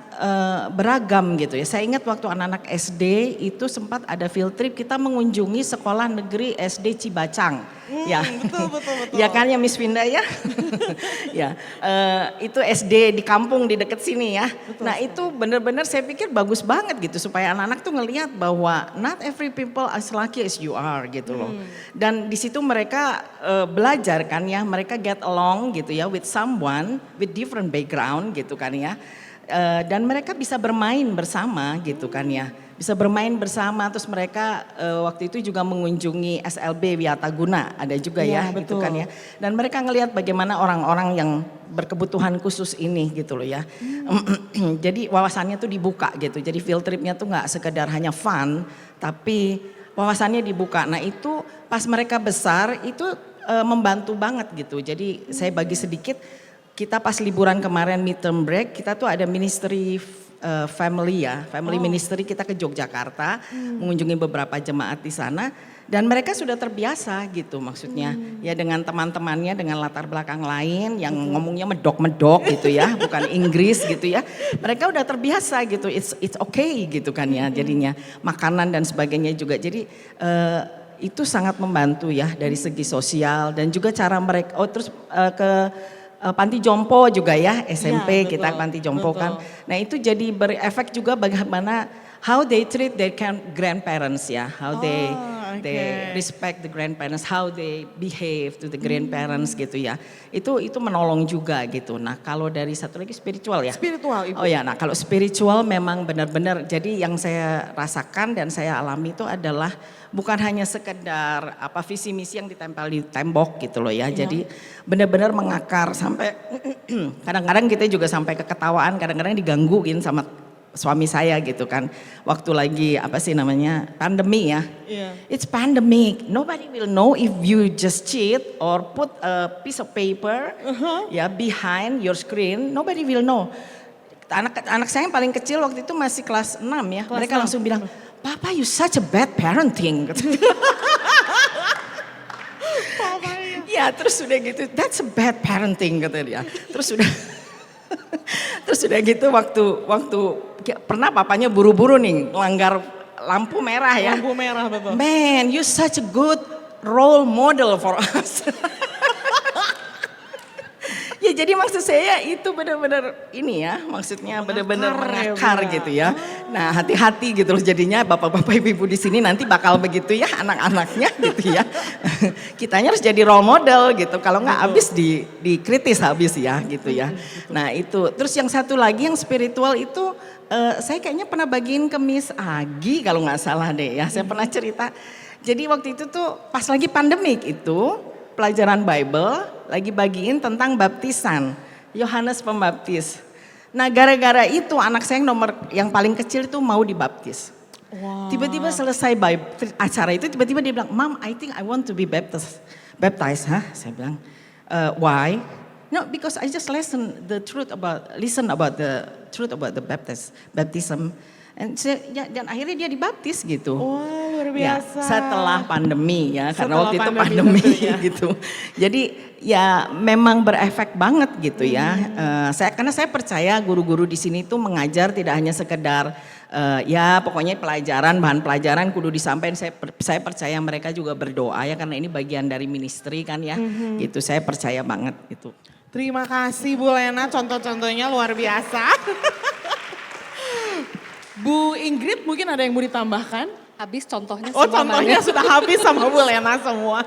[SPEAKER 12] beragam gitu ya. Saya ingat waktu anak-anak SD itu sempat ada field trip, kita mengunjungi sekolah negeri SD Cibacang. Ya,
[SPEAKER 11] betul.
[SPEAKER 12] Ya kan ya Miss Vinda ya. Ya, itu SD di kampung di dekat sini ya. Betul, nah itu benar-benar saya pikir bagus banget gitu supaya anak-anak tuh ngelihat bahwa not every people as lucky as you are gitu loh. Dan di situ mereka belajar kan ya, mereka get along gitu ya with someone with different background gitu kan ya. Dan mereka bisa bermain bersama gitu kan ya, bisa bermain bersama. Terus mereka waktu itu juga mengunjungi SLB Wiataguna ada juga ya gitu kan ya, dan mereka ngelihat bagaimana orang-orang yang berkebutuhan khusus ini gitu loh ya. Jadi wawasannya tuh dibuka gitu, jadi field tripnya tuh nggak sekedar hanya fun tapi wawasannya dibuka. Nah itu pas mereka besar itu membantu banget gitu. Jadi saya bagi sedikit, kita pas liburan kemarin midterm break, kita tuh ada ministry family ya, family ministry, kita ke Yogyakarta mengunjungi beberapa jemaat di sana, dan mereka sudah terbiasa gitu maksudnya ya dengan teman-temannya dengan latar belakang lain yang ngomongnya medok-medok gitu ya, bukan Inggris gitu ya. Mereka udah terbiasa gitu, it's okay gitu kan ya, jadinya makanan dan sebagainya juga. Jadi itu sangat membantu ya dari segi sosial dan juga cara mereka terus ke panti jompo juga ya, SMP ya, kita panti jompo kan. Nah itu jadi berefek juga bagaimana how they treat their grandparents ya, how they respect the grandparents, how they behave to the grandparents gitu ya. Itu menolong juga gitu. Nah kalau dari satu lagi spiritual ya.
[SPEAKER 11] Spiritual Ibu.
[SPEAKER 12] Oh ya, nah kalau spiritual memang benar-benar, jadi yang saya rasakan dan saya alami itu adalah bukan hanya sekedar visi misi yang ditempel di tembok gitu loh ya. Jadi benar-benar mengakar sampai kadang-kadang kita juga sampai keketawaan, kadang-kadang digangguin sama suami saya gitu kan. Waktu lagi pandemi ya. It's pandemic. Nobody will know if you just cheat or put a piece of paper ya behind your screen. Nobody will know. Anak saya yang paling kecil waktu itu masih kelas 6 ya. Mereka langsung bilang, "Papa, you such a bad parenting." Ya, terus udah gitu, "That's a bad parenting," kata dia. Terus udah gitu waktu pernah papanya buru-buru nih melanggar lampu merah ya.
[SPEAKER 11] Lampu merah betul.
[SPEAKER 12] "Man, you such a good role model for us." Ya jadi maksud saya itu benar-benar ini ya, maksudnya benar-benar mengakar gitu ya. Nah, hati-hati gitu loh, jadinya bapak-bapak ibu-ibu di sini nanti bakal begitu ya anak-anaknya gitu ya. Kitanya harus jadi role model gitu, kalau nggak habis dikritis habis ya gitu ya. Nah itu, terus yang satu lagi yang spiritual itu saya kayaknya pernah bagiin ke Miss Agi kalau nggak salah deh ya, saya pernah cerita. Jadi waktu itu tuh pas lagi pandemik itu pelajaran Bible lagi bagiin tentang baptisan, Yohanes Pembaptis. Nah gara-gara itu anak saya yang paling kecil itu mau dibaptis.
[SPEAKER 11] Wow.
[SPEAKER 12] Tiba-tiba selesai acara itu tiba-tiba dia bilang, Mom, I think I want to be baptized. Hah? Saya bilang, why? No, because I just listen about the truth about the baptism. Dan akhirnya dia dibaptis gitu.
[SPEAKER 11] Wah, luar
[SPEAKER 12] Ya,
[SPEAKER 11] biasa.
[SPEAKER 12] setelah pandemi ya, karena
[SPEAKER 11] Setelah
[SPEAKER 12] waktu itu
[SPEAKER 11] pandemi,
[SPEAKER 12] pandemi
[SPEAKER 11] betul ya.
[SPEAKER 12] gitu. Jadi ya memang berefek banget gitu ya. Karena saya percaya guru-guru di sini tuh mengajar tidak hanya sekedar ya pokoknya bahan pelajaran kudu disampaikan. Saya percaya mereka juga berdoa ya karena ini bagian dari ministry kan ya. Gitu, saya percaya banget itu.
[SPEAKER 11] Terima kasih Bu Lena, contoh-contohnya luar biasa. Bu Ingrid mungkin ada yang mau ditambahkan?
[SPEAKER 6] Habis contohnya
[SPEAKER 11] Oh
[SPEAKER 6] semua
[SPEAKER 11] contohnya
[SPEAKER 6] Maya.
[SPEAKER 11] sudah habis sama Bu Lena semua.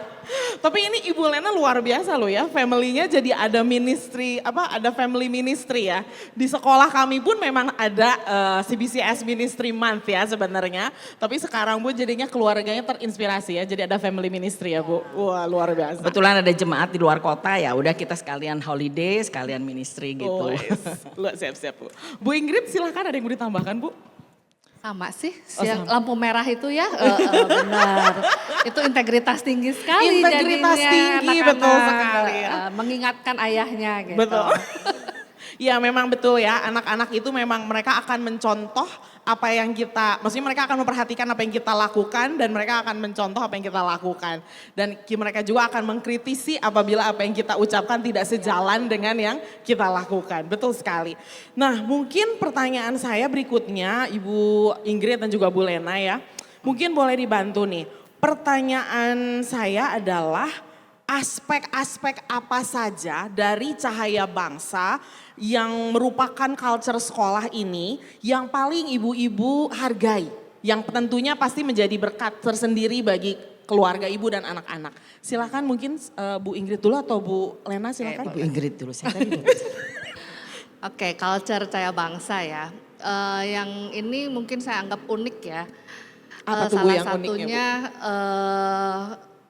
[SPEAKER 11] Tapi ini Ibu Lena luar biasa loh ya, family-nya jadi ada ministry, ada family ministry ya. Di sekolah kami pun memang ada CBCS Ministry Month ya sebenarnya. Tapi sekarang Bu jadinya keluarganya terinspirasi ya, jadi ada family ministry ya Bu. Wah luar biasa.
[SPEAKER 12] Kebetulan ada jemaat di luar kota ya, udah kita sekalian holiday, sekalian ministry gitu.
[SPEAKER 11] Oh, yes. Siap-siap Bu. Bu Ingrid silakan ada yang mau ditambahkan Bu?
[SPEAKER 6] Sama sih,
[SPEAKER 11] Oh,
[SPEAKER 6] yang
[SPEAKER 11] sama.
[SPEAKER 6] lampu merah itu ya, benar. Itu integritas tinggi sekali
[SPEAKER 11] Integritas
[SPEAKER 6] jadinya
[SPEAKER 11] tinggi,
[SPEAKER 6] anak-anak,
[SPEAKER 11] betul sekali ya.
[SPEAKER 6] mengingatkan ayahnya gitu.
[SPEAKER 11] Betul. Ya memang betul ya, anak-anak itu memang mereka akan mencontoh apa yang maksudnya mereka akan memperhatikan apa yang kita lakukan dan mereka akan mencontoh apa yang kita lakukan. Dan mereka juga akan mengkritisi apabila apa yang kita ucapkan tidak sejalan dengan yang kita lakukan. Betul sekali. Nah mungkin pertanyaan saya berikutnya Ibu Ingrid dan juga Bu Lena ya. Mungkin boleh dibantu nih. Pertanyaan saya adalah aspek-aspek apa saja dari Cahaya Bangsa yang merupakan culture sekolah ini yang paling ibu-ibu hargai, yang tentunya pasti menjadi berkat tersendiri bagi keluarga ibu dan anak-anak. Silakan mungkin Bu Ingrid dulu atau Bu Lena silakan.
[SPEAKER 12] Bu Ingrid dulu, saya tadi
[SPEAKER 6] Oke, culture Cahaya Bangsa ya. Yang ini mungkin saya anggap unik ya.
[SPEAKER 11] Apa tuh, Bu,
[SPEAKER 6] salah
[SPEAKER 11] yang uniknya, Bu?
[SPEAKER 6] satunya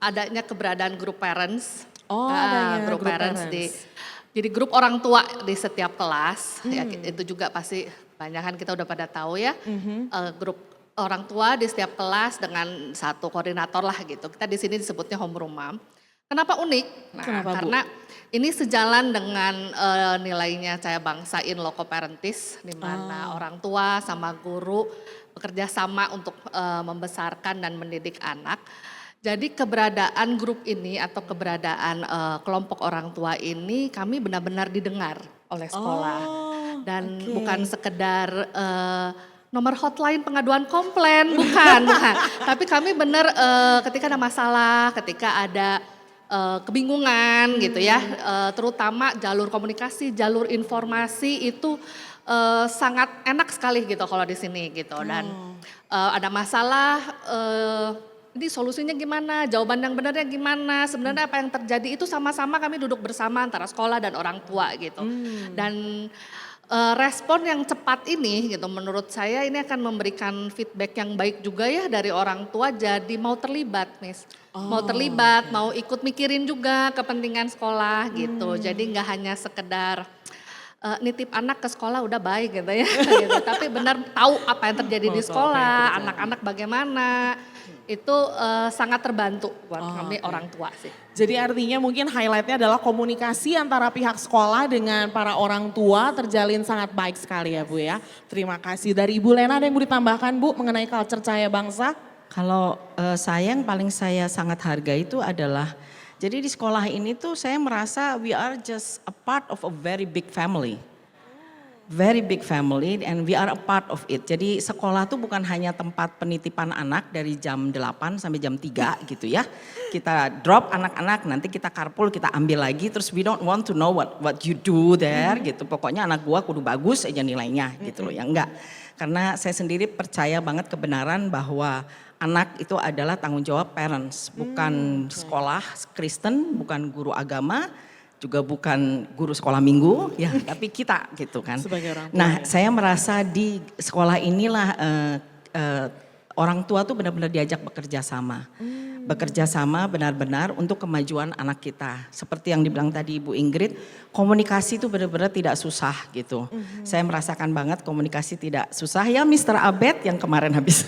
[SPEAKER 6] adanya keberadaan grup parents.
[SPEAKER 11] Oh, adanya
[SPEAKER 6] grup
[SPEAKER 11] grup
[SPEAKER 6] parents
[SPEAKER 11] parents.
[SPEAKER 6] jadi grup orang tua di setiap kelas. Ya, itu juga pasti banyak kan kita udah pada tahu ya. Grup orang tua di setiap kelas dengan satu koordinator lah gitu. Kita di sini disebutnya homeroom mom. Kenapa unik? Nah,
[SPEAKER 11] Kenapa, Bu?
[SPEAKER 6] karena ini sejalan dengan nilainya Cahaya Bangsa in loco parentis, di mana orang tua sama guru bekerja sama untuk membesarkan dan mendidik anak. Jadi keberadaan grup ini atau keberadaan kelompok orang tua ini kami benar-benar didengar oleh sekolah. Dan bukan sekedar nomor hotline pengaduan komplain, bukan. Tapi kami benar ketika ada masalah, ketika ada kebingungan gitu ya, terutama jalur komunikasi, jalur informasi itu sangat enak sekali gitu kalau di sini gitu. Dan ada masalah, ini solusinya gimana, jawaban yang benarnya gimana, sebenarnya apa yang terjadi itu sama-sama kami duduk bersama antara sekolah dan orang tua gitu. Dan respon yang cepat ini gitu menurut saya ini akan memberikan feedback yang baik juga ya dari orang tua, jadi mau terlibat Miss. Mau terlibat, mau ikut mikirin juga kepentingan sekolah gitu. Jadi nggak hanya sekedar nitip anak ke sekolah udah baik gitu ya. Gitu. Tapi benar tahu apa yang terjadi di sekolah, anak-anak bagaimana. Itu sangat terbantu buat kami orang tua sih.
[SPEAKER 11] Jadi artinya mungkin highlightnya adalah komunikasi antara pihak sekolah dengan para orang tua terjalin sangat baik sekali ya Bu ya. Terima kasih. Dari Ibu Lena ada yang mau ditambahkan Bu mengenai culture Cahaya Bangsa?
[SPEAKER 12] Kalau saya yang paling saya sangat hargai itu adalah, jadi di sekolah ini tuh saya merasa we are just a part of a very big family. very big family and we are a part of it. Jadi sekolah tuh bukan hanya tempat penitipan anak dari jam 8 sampai jam 3 gitu ya. Kita drop anak-anak, nanti kita carpool, kita ambil lagi, terus we don't want to know what you do there gitu. Pokoknya anak gua kudu bagus aja nilainya gitu loh, ya enggak. Karena saya sendiri percaya banget kebenaran bahwa anak itu adalah tanggung jawab parents, bukan sekolah Kristen, bukan guru agama, juga bukan guru sekolah minggu, ya, tapi kita gitu kan. Nah, saya merasa di sekolah inilah orang tua tuh benar-benar diajak bekerja sama. Bekerja sama benar-benar untuk kemajuan anak kita. Seperti yang dibilang tadi Ibu Ingrid, komunikasi itu benar-benar tidak susah gitu. Saya merasakan banget komunikasi tidak susah. Ya Mr. Abed yang kemarin habis.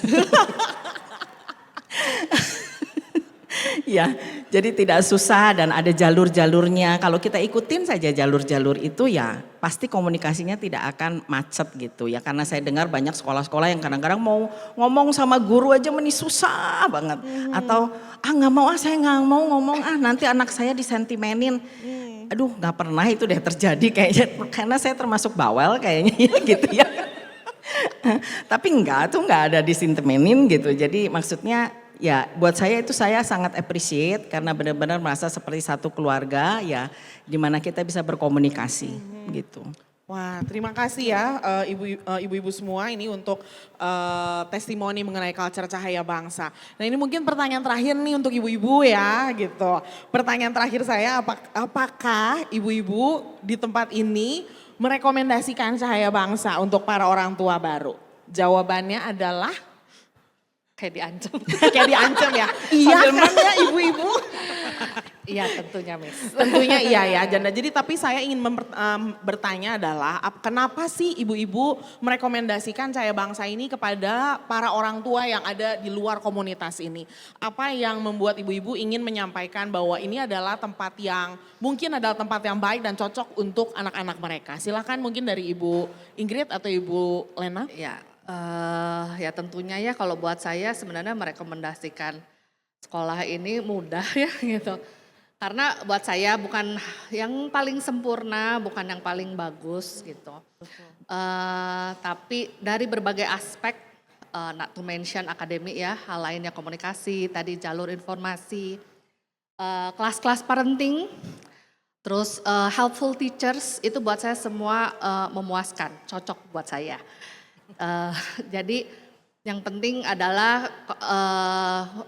[SPEAKER 12] Ya, jadi tidak susah dan ada jalur-jalurnya. Kalau kita ikutin saja jalur-jalur itu ya pasti komunikasinya tidak akan macet gitu ya. Karena saya dengar banyak sekolah-sekolah yang kadang-kadang mau ngomong sama guru aja susah banget. Atau nggak mau saya nggak mau ngomong nanti anak saya disentimenin. Aduh nggak pernah itu deh terjadi kayaknya. Karena saya termasuk bawel kayaknya gitu ya. Tapi nggak ada disentimenin gitu. Jadi maksudnya ya buat saya itu saya sangat appreciate karena benar-benar merasa seperti satu keluarga ya di mana kita bisa berkomunikasi gitu.
[SPEAKER 11] Wah, terima kasih ya ibu-ibu semua ini untuk testimoni mengenai culture Cahaya Bangsa. Nah ini mungkin pertanyaan terakhir nih untuk ibu-ibu ya gitu. Pertanyaan terakhir saya apakah ibu-ibu di tempat ini merekomendasikan Cahaya Bangsa untuk para orang tua baru? Jawabannya adalah
[SPEAKER 6] Kayak diancam.
[SPEAKER 11] Kayak diancam ya. Iya kan ya ibu-ibu?
[SPEAKER 6] Iya tentunya Miss.
[SPEAKER 11] Tentunya iya ya Janda. Jadi tapi saya ingin bertanya adalah kenapa sih ibu-ibu merekomendasikan Cahaya Bangsa ini kepada para orang tua yang ada di luar komunitas ini? Apa yang membuat ibu-ibu ingin menyampaikan bahwa ini adalah tempat yang mungkin adalah tempat yang baik dan cocok untuk anak-anak mereka? Silakan mungkin dari Ibu Ingrid atau Ibu Lena.
[SPEAKER 6] Ya tentunya ya kalau buat saya sebenarnya merekomendasikan sekolah ini mudah ya gitu. Karena buat saya bukan yang paling sempurna, bukan yang paling bagus gitu. Tapi dari berbagai aspek, not to mention akademik ya, hal lainnya komunikasi, tadi jalur informasi, kelas-kelas parenting, terus helpful teachers itu buat saya semua memuaskan, cocok buat saya. Jadi yang penting adalah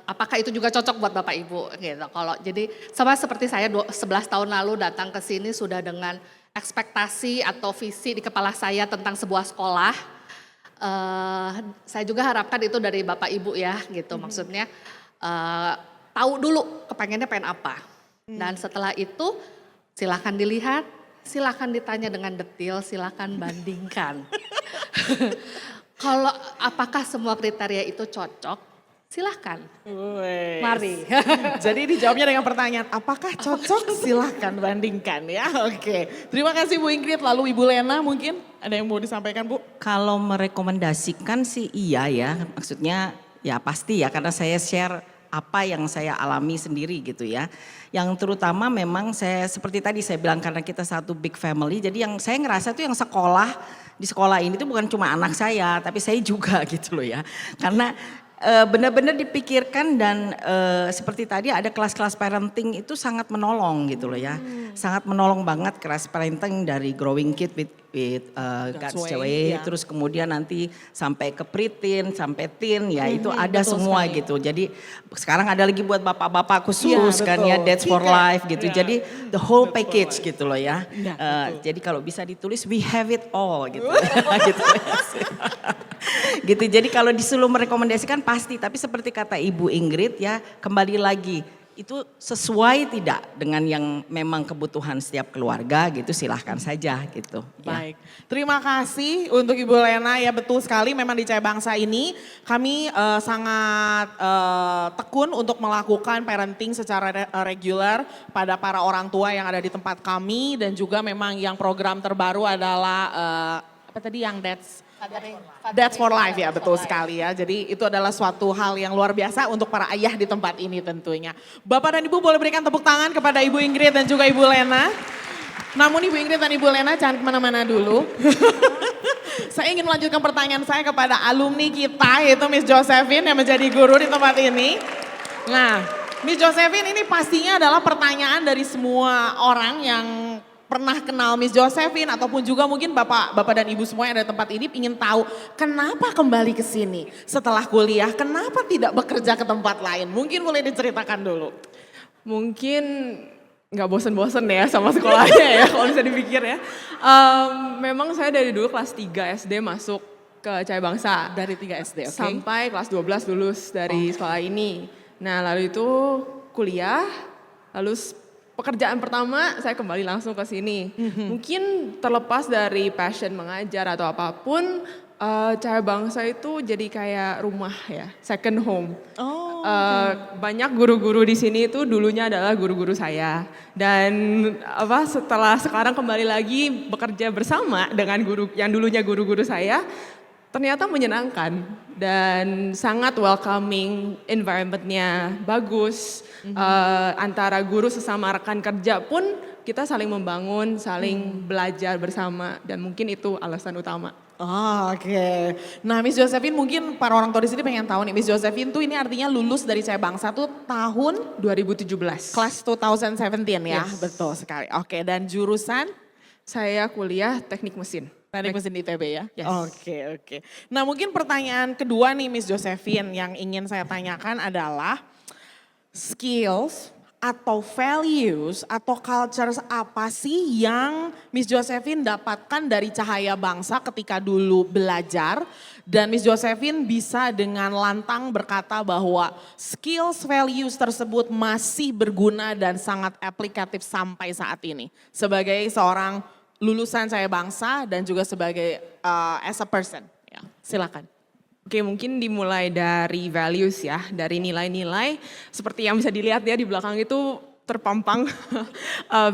[SPEAKER 6] apakah itu juga cocok buat Bapak Ibu gitu. Kalau jadi sama seperti saya 11 tahun lalu datang ke sini sudah dengan ekspektasi atau visi di kepala saya tentang sebuah sekolah. Saya juga harapkan itu dari Bapak Ibu ya gitu. Maksudnya tahu dulu kepengennya pengen apa. Dan setelah itu silakan dilihat, silakan ditanya dengan detail, silakan bandingkan. Kalau apakah semua kriteria itu cocok, silahkan. Mari.
[SPEAKER 11] Jadi dijawabnya dengan pertanyaan, apakah cocok? Silahkan bandingkan ya. Oke. Terima kasih Bu Ingrid. Lalu Ibu Lena mungkin ada yang mau disampaikan Bu?
[SPEAKER 12] Kalau merekomendasikan sih iya ya, maksudnya ya pasti ya karena saya share apa yang saya alami sendiri gitu ya. Yang terutama memang saya seperti tadi saya bilang karena kita satu big family, jadi yang saya ngerasa tuh yang di sekolah ini tuh bukan cuma anak saya tapi saya juga gitu loh ya. Karena benar-benar dipikirkan dan seperti tadi ada kelas-kelas parenting itu sangat menolong gitu loh ya. Sangat menolong banget kelas parenting dari growing kid with God's way, terus kemudian nanti sampai ke preteen, sampai teen ya itu ada semua sekali. Gitu. Jadi sekarang ada lagi buat bapak-bapak khusus kan ya That's for Life gitu. Jadi the whole package gitu loh ya. Jadi kalau bisa ditulis we have it all gitu. Gitu. Gitu. Jadi kalau disuruh merekomendasikan pasti, tapi seperti kata Ibu Ingrid ya kembali lagi itu sesuai tidak dengan yang memang kebutuhan setiap keluarga gitu silahkan saja gitu.
[SPEAKER 11] Baik, terima kasih untuk Ibu Lena ya betul sekali memang di Cahaya Bangsa ini kami sangat tekun untuk melakukan parenting secara reguler pada para orang tua yang ada di tempat kami dan juga memang yang program terbaru adalah apa tadi yang That's for Life ya betul sekali ya. Jadi itu adalah suatu hal yang luar biasa untuk para ayah di tempat ini tentunya. Bapak dan Ibu boleh berikan tepuk tangan kepada Ibu Ingrid dan juga Ibu Lena. Namun Ibu Ingrid dan Ibu Lena jangan kemana-mana dulu. Saya ingin melanjutkan pertanyaan saya kepada alumni kita, yaitu Miss Josephine yang menjadi guru di tempat ini. Nah, Miss Josephine, ini pastinya adalah pertanyaan dari semua orang yang pernah kenal Miss Josephine ataupun juga mungkin Bapak dan Ibu semua yang ada di tempat ini ingin tahu kenapa kembali ke sini setelah kuliah, kenapa tidak bekerja ke tempat lain? Mungkin boleh diceritakan dulu.
[SPEAKER 13] Mungkin nggak bosen-bosen ya sama sekolahnya ya kalau bisa dipikir ya. Memang saya dari dulu kelas 3 SD masuk ke Cahaya Bangsa.
[SPEAKER 11] Dari 3 SD, oke.
[SPEAKER 13] Sampai kelas 12 lulus dari sekolah ini. Nah lalu itu kuliah, lalu pekerjaan pertama saya kembali langsung ke sini. Mungkin terlepas dari passion mengajar atau apapun, Cahaya Bangsa itu jadi kayak rumah ya, second home. Banyak guru-guru di sini itu dulunya adalah guru-guru saya. Dan setelah sekarang kembali lagi bekerja bersama dengan guru yang dulunya guru-guru saya, ternyata menyenangkan dan sangat welcoming, environment-nya bagus. Antara guru sesama rekan kerja pun kita saling membangun, saling belajar bersama, dan mungkin itu alasan utama.
[SPEAKER 11] Oke. Nah, Miss Josephine, mungkin para orang tua di sini pengen tahu nih, Miss Josephine tuh ini artinya lulus dari Cahaya Bangsa tuh tahun
[SPEAKER 13] 2017.
[SPEAKER 11] Kelas 2017 ya,
[SPEAKER 13] Yes.
[SPEAKER 11] betul sekali. Oke, dan jurusan?
[SPEAKER 13] Saya kuliah teknik mesin.
[SPEAKER 11] Teknik mesin di ITB ya?
[SPEAKER 13] Yes.
[SPEAKER 11] Oke. Nah, mungkin pertanyaan kedua nih Miss Josephine yang ingin saya tanyakan adalah skills atau values atau cultures apa sih yang Miss Josephine dapatkan dari Cahaya Bangsa ketika dulu belajar, dan Miss Josephine bisa dengan lantang berkata bahwa skills values tersebut masih berguna dan sangat aplikatif sampai saat ini sebagai seorang lulusan Cahaya Bangsa dan juga sebagai as a person. Ya, silakan.
[SPEAKER 13] Oke, mungkin dimulai dari values ya, dari nilai-nilai seperti yang bisa dilihat ya di belakang itu terpampang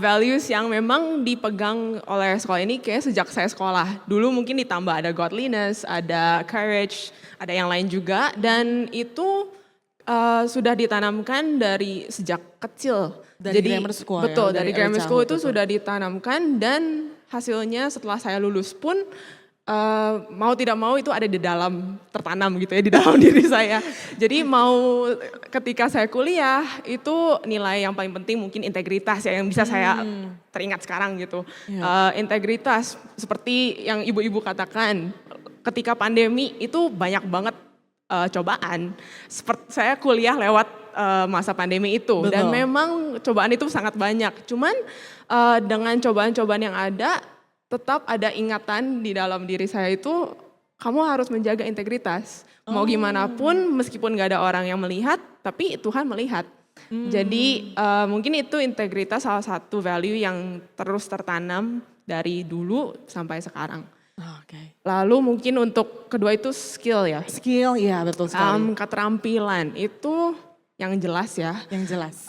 [SPEAKER 13] values yang memang dipegang oleh sekolah ini kayak sejak saya sekolah. Dulu mungkin ditambah ada godliness, ada courage, ada yang lain juga, dan itu sudah ditanamkan dari sejak kecil.
[SPEAKER 11] Dari grammar school ya?
[SPEAKER 13] Betul, dari grammar school itu
[SPEAKER 11] betul.
[SPEAKER 13] sudah ditanamkan, dan hasilnya setelah saya lulus pun mau tidak mau itu ada di dalam, tertanam gitu ya di dalam diri saya. Jadi mau ketika saya kuliah itu nilai yang paling penting mungkin integritas ya, yang bisa saya teringat sekarang gitu. Integritas seperti yang ibu-ibu katakan, ketika pandemi itu banyak banget cobaan. Seperti saya kuliah lewat masa pandemi itu.
[SPEAKER 11] Betul.
[SPEAKER 13] Dan memang cobaan itu sangat banyak. Cuman dengan cobaan-cobaan yang ada, tetap ada ingatan di dalam diri saya itu, kamu harus menjaga integritas. Mau gimana pun, meskipun gak ada orang yang melihat, tapi Tuhan melihat. Jadi mungkin itu integritas salah satu value yang terus tertanam dari dulu sampai sekarang. Lalu mungkin untuk kedua itu skill ya.
[SPEAKER 11] Skill, ya betul sekali.
[SPEAKER 13] Keterampilan itu yang jelas ya.
[SPEAKER 11] Yang jelas.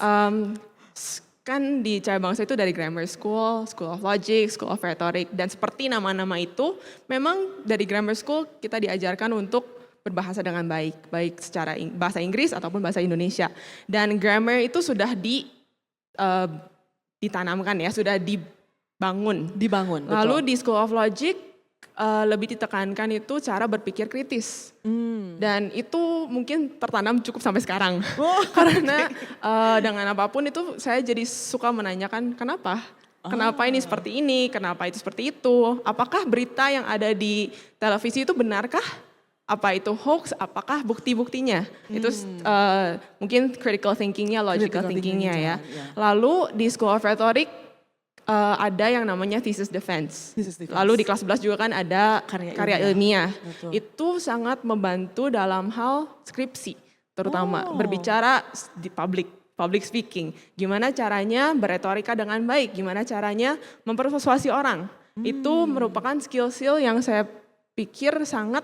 [SPEAKER 13] Kan di Cahaya Bangsa itu dari grammar school, school of logic, school of rhetoric, dan seperti nama-nama itu memang dari grammar school kita diajarkan untuk berbahasa dengan baik, baik secara bahasa Inggris ataupun bahasa Indonesia. Dan grammar itu sudah ditanamkan ya, sudah dibangun.
[SPEAKER 11] Betul.
[SPEAKER 13] Lalu di school of logic lebih ditekankan itu cara berpikir kritis. Dan itu mungkin tertanam cukup sampai sekarang. Karena dengan apapun itu saya jadi suka menanyakan kenapa. Kenapa ini seperti ini, kenapa itu seperti itu. Apakah berita yang ada di televisi itu benarkah? Apa itu hoax, apakah bukti-buktinya. Itu mungkin critical thinkingnya, logical thinkingnya ya. Lalu di School of Rhetoric ada yang namanya thesis defense. Lalu di kelas 11 juga kan ada karya ilmiah. Itu sangat membantu dalam hal skripsi, terutama berbicara di public speaking. Gimana caranya berretorika dengan baik, gimana caranya mempersuasi orang. Itu merupakan skill-skill yang saya pikir sangat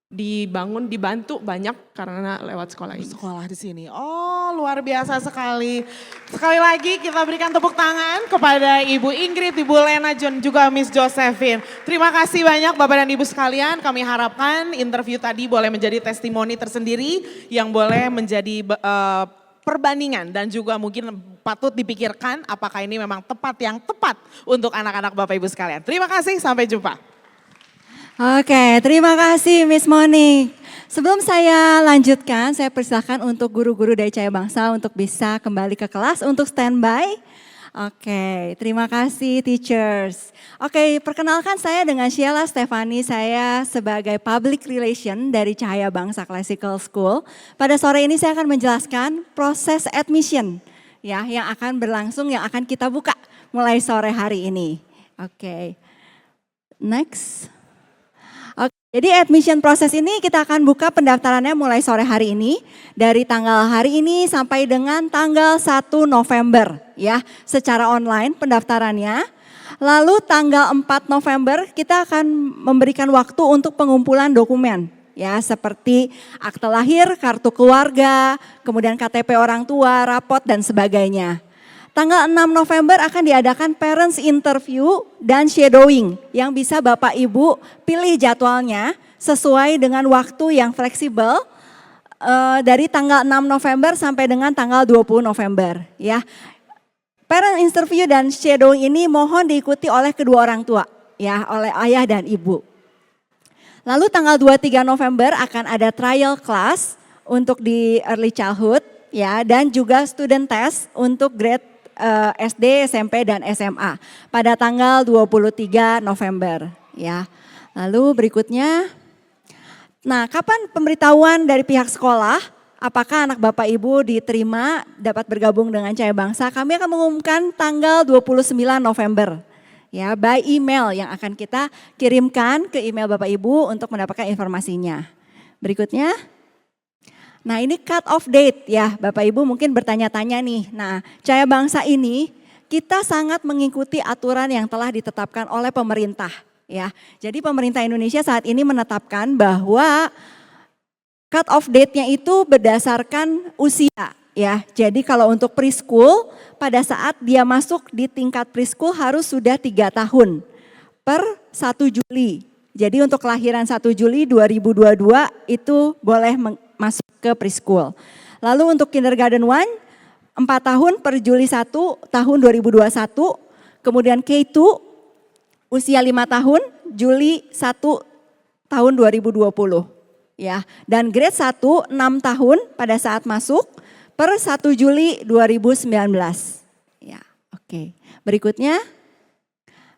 [SPEAKER 13] dibantu banyak karena lewat sekolah ini.
[SPEAKER 11] Sekolah di sini. Oh, luar biasa sekali. Sekali lagi kita berikan tepuk tangan kepada Ibu Ingrid, Ibu Lena, dan juga Miss Josephine. Terima kasih banyak Bapak dan Ibu sekalian. Kami harapkan interview tadi boleh menjadi testimoni tersendiri yang boleh menjadi perbandingan dan juga mungkin patut dipikirkan apakah ini memang yang tepat untuk anak-anak Bapak Ibu sekalian. Terima kasih, sampai jumpa.
[SPEAKER 1] Oke, terima kasih Miss Monique. Sebelum saya lanjutkan, saya persilahkan untuk guru-guru dari Cahaya Bangsa untuk bisa kembali ke kelas untuk standby. Oke, terima kasih teachers. Oke, perkenalkan saya dengan Sheila Stefani, saya sebagai Public Relation dari Cahaya Bangsa Classical School. Pada sore ini saya akan menjelaskan proses admission ya yang akan berlangsung, yang akan kita buka mulai sore hari ini. Oke, next. Oke, jadi admission proses ini kita akan buka pendaftarannya mulai sore hari ini. Dari tanggal hari ini sampai dengan tanggal 1 November ya, secara online pendaftarannya. Lalu tanggal 4 November kita akan memberikan waktu untuk pengumpulan dokumen. Ya, seperti akte lahir, kartu keluarga, kemudian KTP orang tua, rapot dan sebagainya. Tanggal 6 November akan diadakan parents interview dan shadowing yang bisa Bapak Ibu pilih jadwalnya sesuai dengan waktu yang fleksibel dari tanggal 6 November sampai dengan tanggal 20 November ya. Parent interview dan shadowing ini mohon diikuti oleh kedua orang tua ya, oleh ayah dan ibu. Lalu tanggal 23 November akan ada trial class untuk di early childhood ya, dan juga student test untuk grade SD, SMP, dan SMA pada tanggal 23 November ya. Lalu berikutnya, nah kapan pemberitahuan dari pihak sekolah, apakah anak Bapak Ibu diterima dapat bergabung dengan Cahaya Bangsa? Kami akan mengumumkan tanggal 29 November ya, by email yang akan kita kirimkan ke email Bapak Ibu untuk mendapatkan informasinya. Berikutnya. Nah ini cut off date ya, Bapak Ibu mungkin bertanya-tanya nih. Nah Cahaya Bangsa ini kita sangat mengikuti aturan yang telah ditetapkan oleh pemerintah ya. Jadi pemerintah Indonesia saat ini menetapkan bahwa cut off date-nya itu berdasarkan usia ya. Jadi kalau untuk preschool pada saat dia masuk di tingkat preschool harus sudah 3 tahun per 1 Juli. Jadi untuk kelahiran 1 Juli 2022 itu boleh masuk ke preschool. Lalu untuk kindergarten 1, 4 tahun per Juli 1 tahun 2021. Kemudian K2 usia 5 tahun Juli 1 tahun 2020. Ya, dan grade 1 6 tahun pada saat masuk per 1 Juli 2019. Ya, oke. Berikutnya.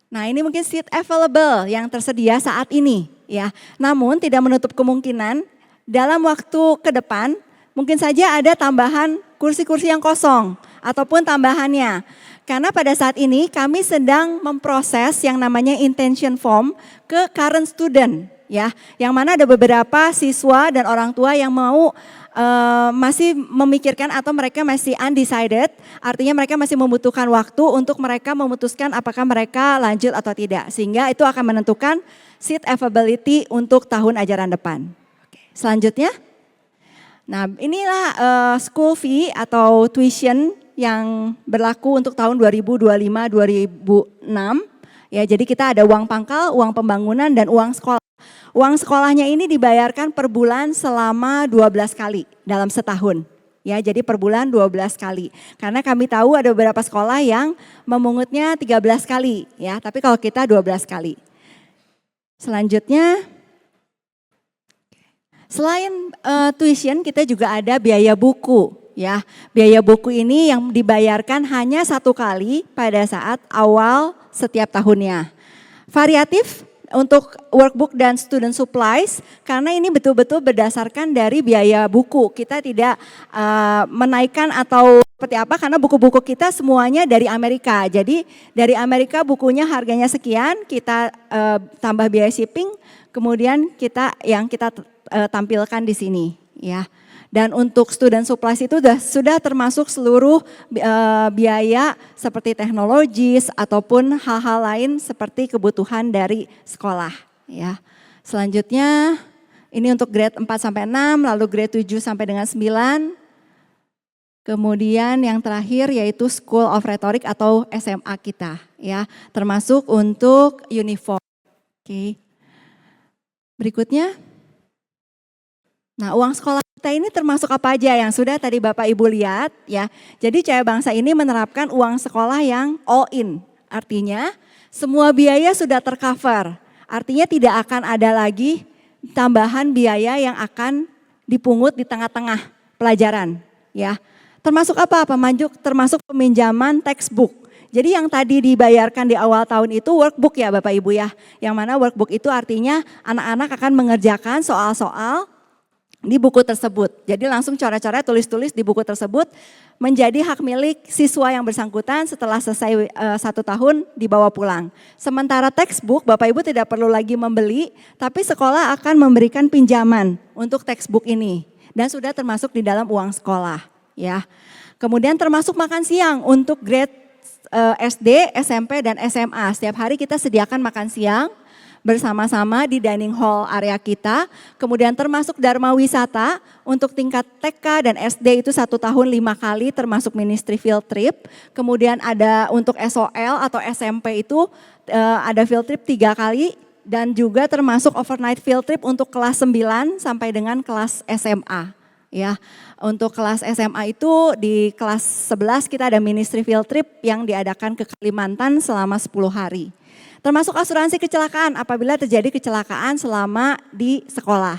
[SPEAKER 1] Nah, ini mungkin seat available yang tersedia saat ini ya. Namun tidak menutup kemungkinan dalam waktu ke depan mungkin saja ada tambahan kursi-kursi yang kosong ataupun tambahannya. Karena pada saat ini kami sedang memproses yang namanya intention form ke current student ya. Yang mana ada beberapa siswa dan orang tua yang mau masih memikirkan atau mereka masih undecided, artinya mereka masih membutuhkan waktu untuk mereka memutuskan apakah mereka lanjut atau tidak. Sehingga itu akan menentukan seat availability untuk tahun ajaran depan. Oke, selanjutnya, nah inilah school fee atau tuition yang berlaku untuk tahun 2025-2006. Ya, jadi kita ada uang pangkal, uang pembangunan, dan uang sekolah. Uang sekolahnya ini dibayarkan per bulan selama 12 kali dalam setahun. Ya, jadi per bulan 12 kali. Karena kami tahu ada beberapa sekolah yang memungutnya 13 kali ya, tapi kalau kita 12 kali. Selanjutnya, selain tuition kita juga ada biaya buku ya. Biaya buku ini yang dibayarkan hanya 1 kali pada saat awal setiap tahunnya. Variatif untuk workbook dan student supplies, karena ini betul-betul berdasarkan dari biaya buku. Kita tidak menaikkan atau seperti apa, karena buku-buku kita semuanya dari Amerika. Jadi dari Amerika bukunya harganya sekian, kita tambah biaya shipping, kemudian kita tampilkan di sini ya. Dan untuk student supplies itu sudah termasuk seluruh biaya seperti teknologis ataupun hal-hal lain seperti kebutuhan dari sekolah ya. Selanjutnya ini untuk grade 4 sampai 6, lalu grade 7 sampai dengan 9. Kemudian yang terakhir yaitu School of Rhetoric atau SMA kita ya, termasuk untuk uniform. Oke. Berikutnya. Nah, uang sekolah kita ini termasuk apa aja yang sudah tadi Bapak Ibu lihat ya. Jadi Cahaya Bangsa ini menerapkan uang sekolah yang all in. Artinya semua biaya sudah tercover. Artinya tidak akan ada lagi tambahan biaya yang akan dipungut di tengah-tengah pelajaran ya. Termasuk apa? Termasuk peminjaman textbook. Jadi yang tadi dibayarkan di awal tahun itu workbook ya Bapak Ibu ya. Yang mana workbook itu artinya anak-anak akan mengerjakan soal-soal di buku tersebut. Jadi langsung coret-coret, tulis-tulis di buku tersebut menjadi hak milik siswa yang bersangkutan setelah selesai 1 tahun dibawa pulang. Sementara textbook Bapak Ibu tidak perlu lagi membeli, tapi sekolah akan memberikan pinjaman untuk textbook ini. Dan sudah termasuk di dalam uang sekolah ya. Kemudian termasuk makan siang untuk grade SD, SMP, dan SMA. Setiap hari kita sediakan makan siang bersama-sama di dining hall area kita. Kemudian termasuk Dharma Wisata untuk tingkat TK dan SD itu 1 tahun 5 kali termasuk ministry field trip. Kemudian ada untuk SOL atau SMP itu ada field trip 3 kali. Dan juga termasuk overnight field trip untuk kelas 9 sampai dengan kelas SMA. Ya, untuk kelas SMA itu di kelas 11 kita ada ministry field trip yang diadakan ke Kalimantan selama 10 hari. Termasuk asuransi kecelakaan apabila terjadi kecelakaan selama di sekolah.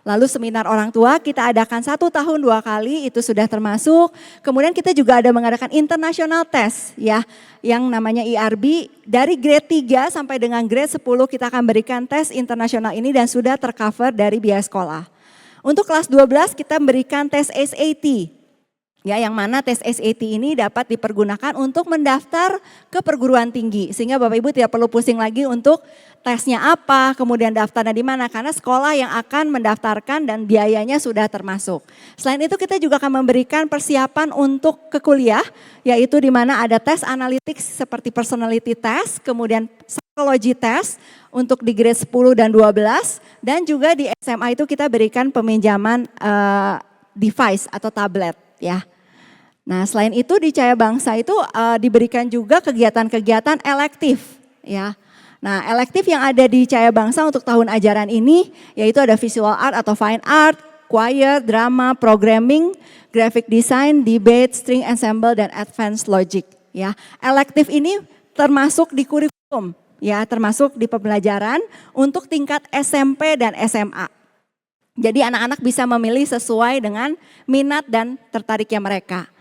[SPEAKER 1] Lalu seminar orang tua kita adakan 1 tahun 2 kali, itu sudah termasuk. Kemudian kita juga ada mengadakan international test ya, yang namanya ERB. Dari grade 3 sampai dengan grade 10 kita akan berikan tes internasional ini dan sudah tercover dari biaya sekolah. Untuk kelas 12 kita berikan tes SAT. Ya, yang mana tes SAT ini dapat dipergunakan untuk mendaftar ke perguruan tinggi. Sehingga Bapak Ibu tidak perlu pusing lagi untuk tesnya apa, kemudian daftarnya di mana. Karena sekolah yang akan mendaftarkan dan biayanya sudah termasuk. Selain itu kita juga akan memberikan persiapan untuk ke kuliah. Yaitu di mana ada tes analytics seperti personality test, kemudian psychology test untuk di grade 10 dan 12. Dan juga di SMA itu kita berikan peminjaman device atau tablet ya. Nah, selain itu di Cahaya Bangsa itu diberikan juga kegiatan-kegiatan elektif ya. Nah, elektif yang ada di Cahaya Bangsa untuk tahun ajaran ini yaitu ada visual art atau fine art, choir, drama, programming, graphic design, debate, string ensemble, dan advanced logic ya. Elektif ini termasuk di kurikulum ya, termasuk di pembelajaran untuk tingkat SMP dan SMA. Jadi anak-anak bisa memilih sesuai dengan minat dan tertariknya mereka.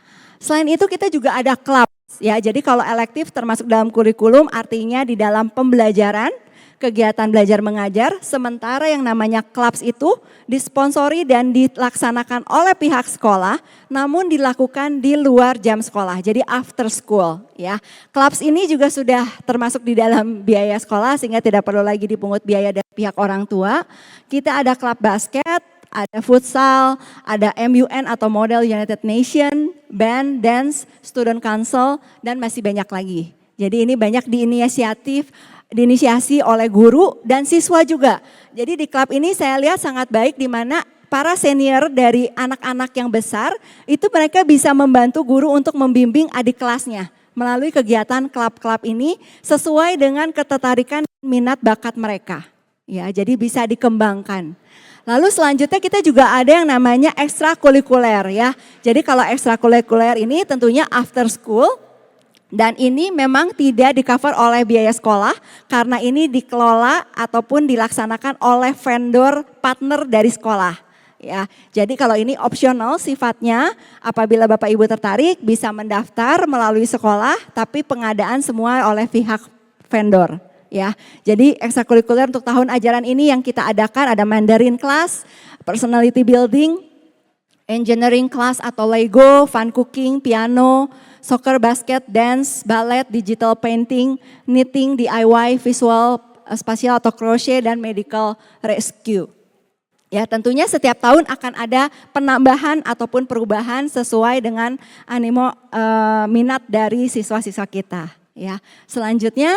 [SPEAKER 1] Selain itu kita juga ada clubs ya, jadi kalau elektif termasuk dalam kurikulum artinya di dalam pembelajaran, kegiatan belajar mengajar, sementara yang namanya clubs itu disponsori dan dilaksanakan oleh pihak sekolah, namun dilakukan di luar jam sekolah, jadi after school ya. Clubs ini juga sudah termasuk di dalam biaya sekolah sehingga tidak perlu lagi dipungut biaya dari pihak orang tua. Kita ada klub basket, ada futsal, ada MUN atau Model United Nation, band, dance, student council, dan masih banyak lagi. Jadi ini banyak diinisiasi oleh guru dan siswa juga. Jadi di klub ini saya lihat sangat baik di mana para senior dari anak-anak yang besar itu mereka bisa membantu guru untuk membimbing adik kelasnya melalui kegiatan klub-klub ini sesuai dengan ketertarikan minat bakat mereka. Ya, jadi bisa dikembangkan. Lalu selanjutnya kita juga ada yang namanya ekstrakurikuler ya. Jadi kalau ekstrakurikuler ini tentunya after school dan ini memang tidak di-cover oleh biaya sekolah karena ini dikelola ataupun dilaksanakan oleh vendor partner dari sekolah. Ya, jadi kalau ini opsional sifatnya, apabila Bapak Ibu tertarik bisa mendaftar melalui sekolah tapi pengadaan semua oleh pihak vendor. Ya, jadi ekstrakurikuler untuk tahun ajaran ini yang kita adakan ada Mandarin class, personality building, engineering class atau Lego, fun cooking, piano, soccer, basket, dance, ballet, digital painting, knitting, DIY, visual, spasial atau crochet, dan medical rescue. Ya, tentunya setiap tahun akan ada penambahan ataupun perubahan sesuai dengan animo minat dari siswa-siswa kita. Ya, selanjutnya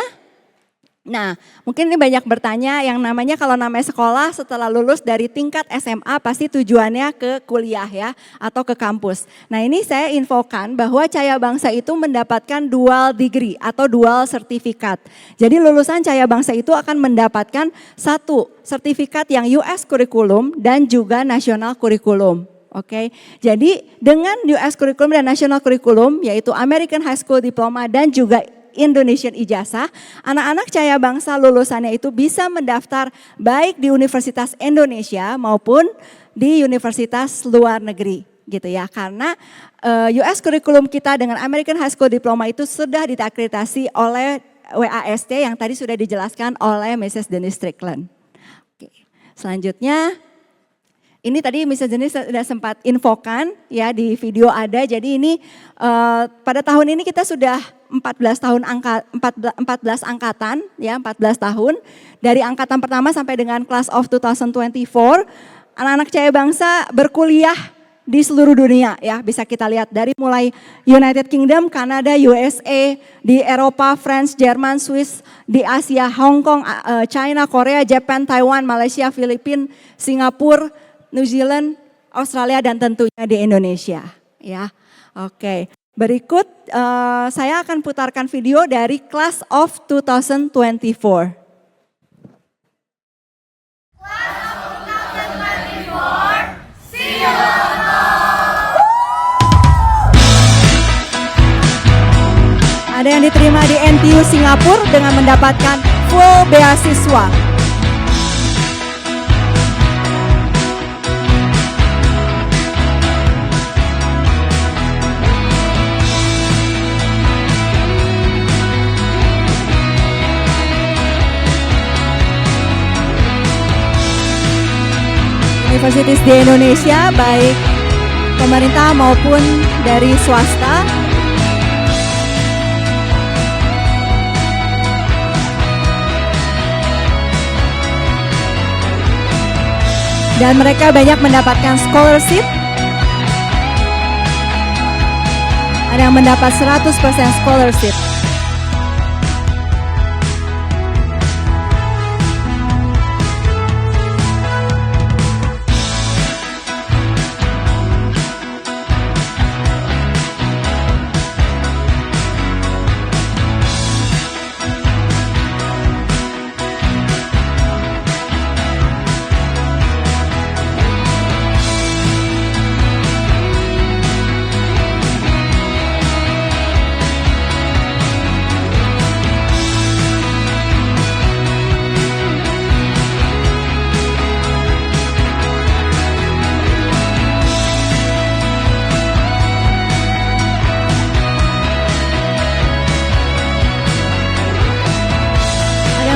[SPEAKER 1] Nah, mungkin ini banyak bertanya yang namanya kalau namanya sekolah setelah lulus dari tingkat SMA pasti tujuannya ke kuliah ya atau ke kampus. Nah, ini saya infokan bahwa Cahaya Bangsa itu mendapatkan dual degree atau dual sertifikat. Jadi lulusan Cahaya Bangsa itu akan mendapatkan satu sertifikat yang US Curriculum dan juga National Curriculum. Oke, jadi dengan US Curriculum dan National Curriculum yaitu American High School Diploma dan juga Indonesian Ijazah, anak-anak Cahaya Bangsa lulusannya itu bisa mendaftar baik di Universitas Indonesia maupun di universitas luar negeri gitu ya. Karena US Curriculum kita dengan American High School Diploma itu sudah diakreditasi oleh WAST yang tadi sudah dijelaskan oleh Mrs. Denise Strickland. Oke, selanjutnya ini tadi Mrs. Denise sudah sempat infokan ya di video ada. Jadi ini pada tahun ini kita sudah 14 angkatan ya 14 tahun dari angkatan pertama sampai dengan Class of 2024 anak-anak Cahaya Bangsa berkuliah di seluruh dunia ya, bisa kita lihat dari mulai United Kingdom, Kanada, USA, di Eropa, France, Jerman, Swiss, di Asia, Hong Kong, China, Korea, Jepang, Taiwan, Malaysia, Filipina, Singapura, New Zealand, Australia dan tentunya di Indonesia ya. Oke. Berikut saya akan putarkan video dari Class of 2024. Ada yang diterima di NTU Singapura dengan mendapatkan full beasiswa. Universitas di Indonesia, baik pemerintah maupun dari swasta. Dan mereka banyak mendapatkan scholarship. Ada yang mendapat 100% scholarship.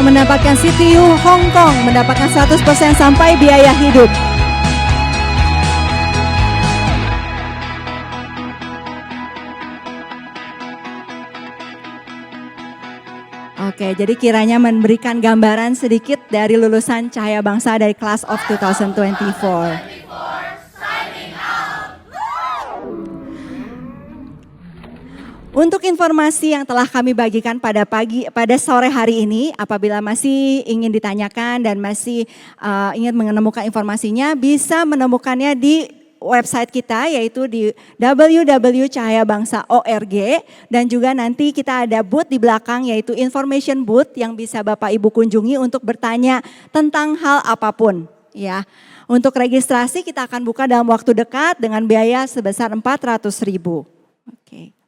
[SPEAKER 1] Mendapatkan CTU Hong Kong mendapatkan 100% sampai biaya hidup. Oke, jadi kiranya memberikan gambaran sedikit dari lulusan Cahaya Bangsa dari Class of 2024. Untuk informasi yang telah kami bagikan pada sore hari ini, apabila masih ingin ditanyakan dan masih ingin menemukan informasinya, bisa menemukannya di website kita yaitu di www.cahayabangsa.org dan juga nanti kita ada booth di belakang yaitu information booth yang bisa Bapak Ibu kunjungi untuk bertanya tentang hal apapun ya. Untuk registrasi kita akan buka dalam waktu dekat dengan biaya sebesar 400.000. Oke.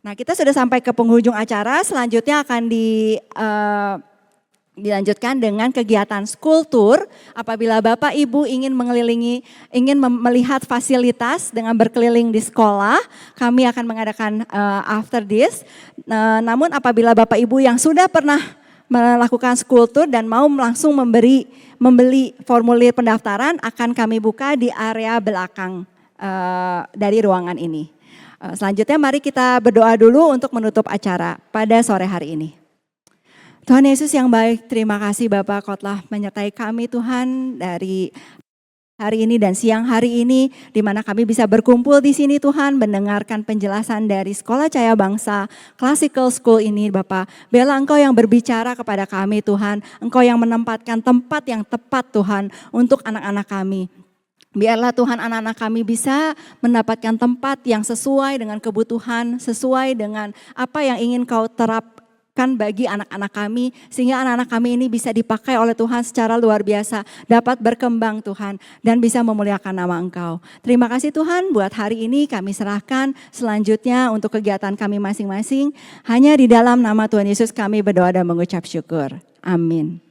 [SPEAKER 1] Nah, kita sudah sampai ke penghujung acara, selanjutnya akan dilanjutkan dengan kegiatan school tour. Apabila Bapak Ibu ingin melihat fasilitas dengan berkeliling di sekolah, kami akan mengadakan after this. Namun apabila Bapak Ibu yang sudah pernah melakukan school tour dan mau langsung membeli formulir pendaftaran, akan kami buka di area belakang dari ruangan ini. Selanjutnya mari kita berdoa dulu untuk menutup acara pada sore hari ini. Tuhan Yesus yang baik, terima kasih Bapak Kau telah menyertai kami Tuhan dari hari ini dan siang hari ini, di mana kami bisa berkumpul di sini Tuhan, mendengarkan penjelasan dari Sekolah Cahaya Bangsa, Classical School ini Bapak. Biarlah Engkau yang berbicara kepada kami Tuhan, Engkau yang menempatkan tempat yang tepat Tuhan untuk anak-anak kami. Biarlah Tuhan anak-anak kami bisa mendapatkan tempat yang sesuai dengan kebutuhan, sesuai dengan apa yang ingin Kau terapkan bagi anak-anak kami, sehingga anak-anak kami ini bisa dipakai oleh Tuhan secara luar biasa, dapat berkembang Tuhan, dan bisa memuliakan nama Engkau. Terima kasih Tuhan, buat hari ini kami serahkan selanjutnya untuk kegiatan kami masing-masing, hanya di dalam nama Tuhan Yesus kami berdoa dan mengucap syukur. Amin.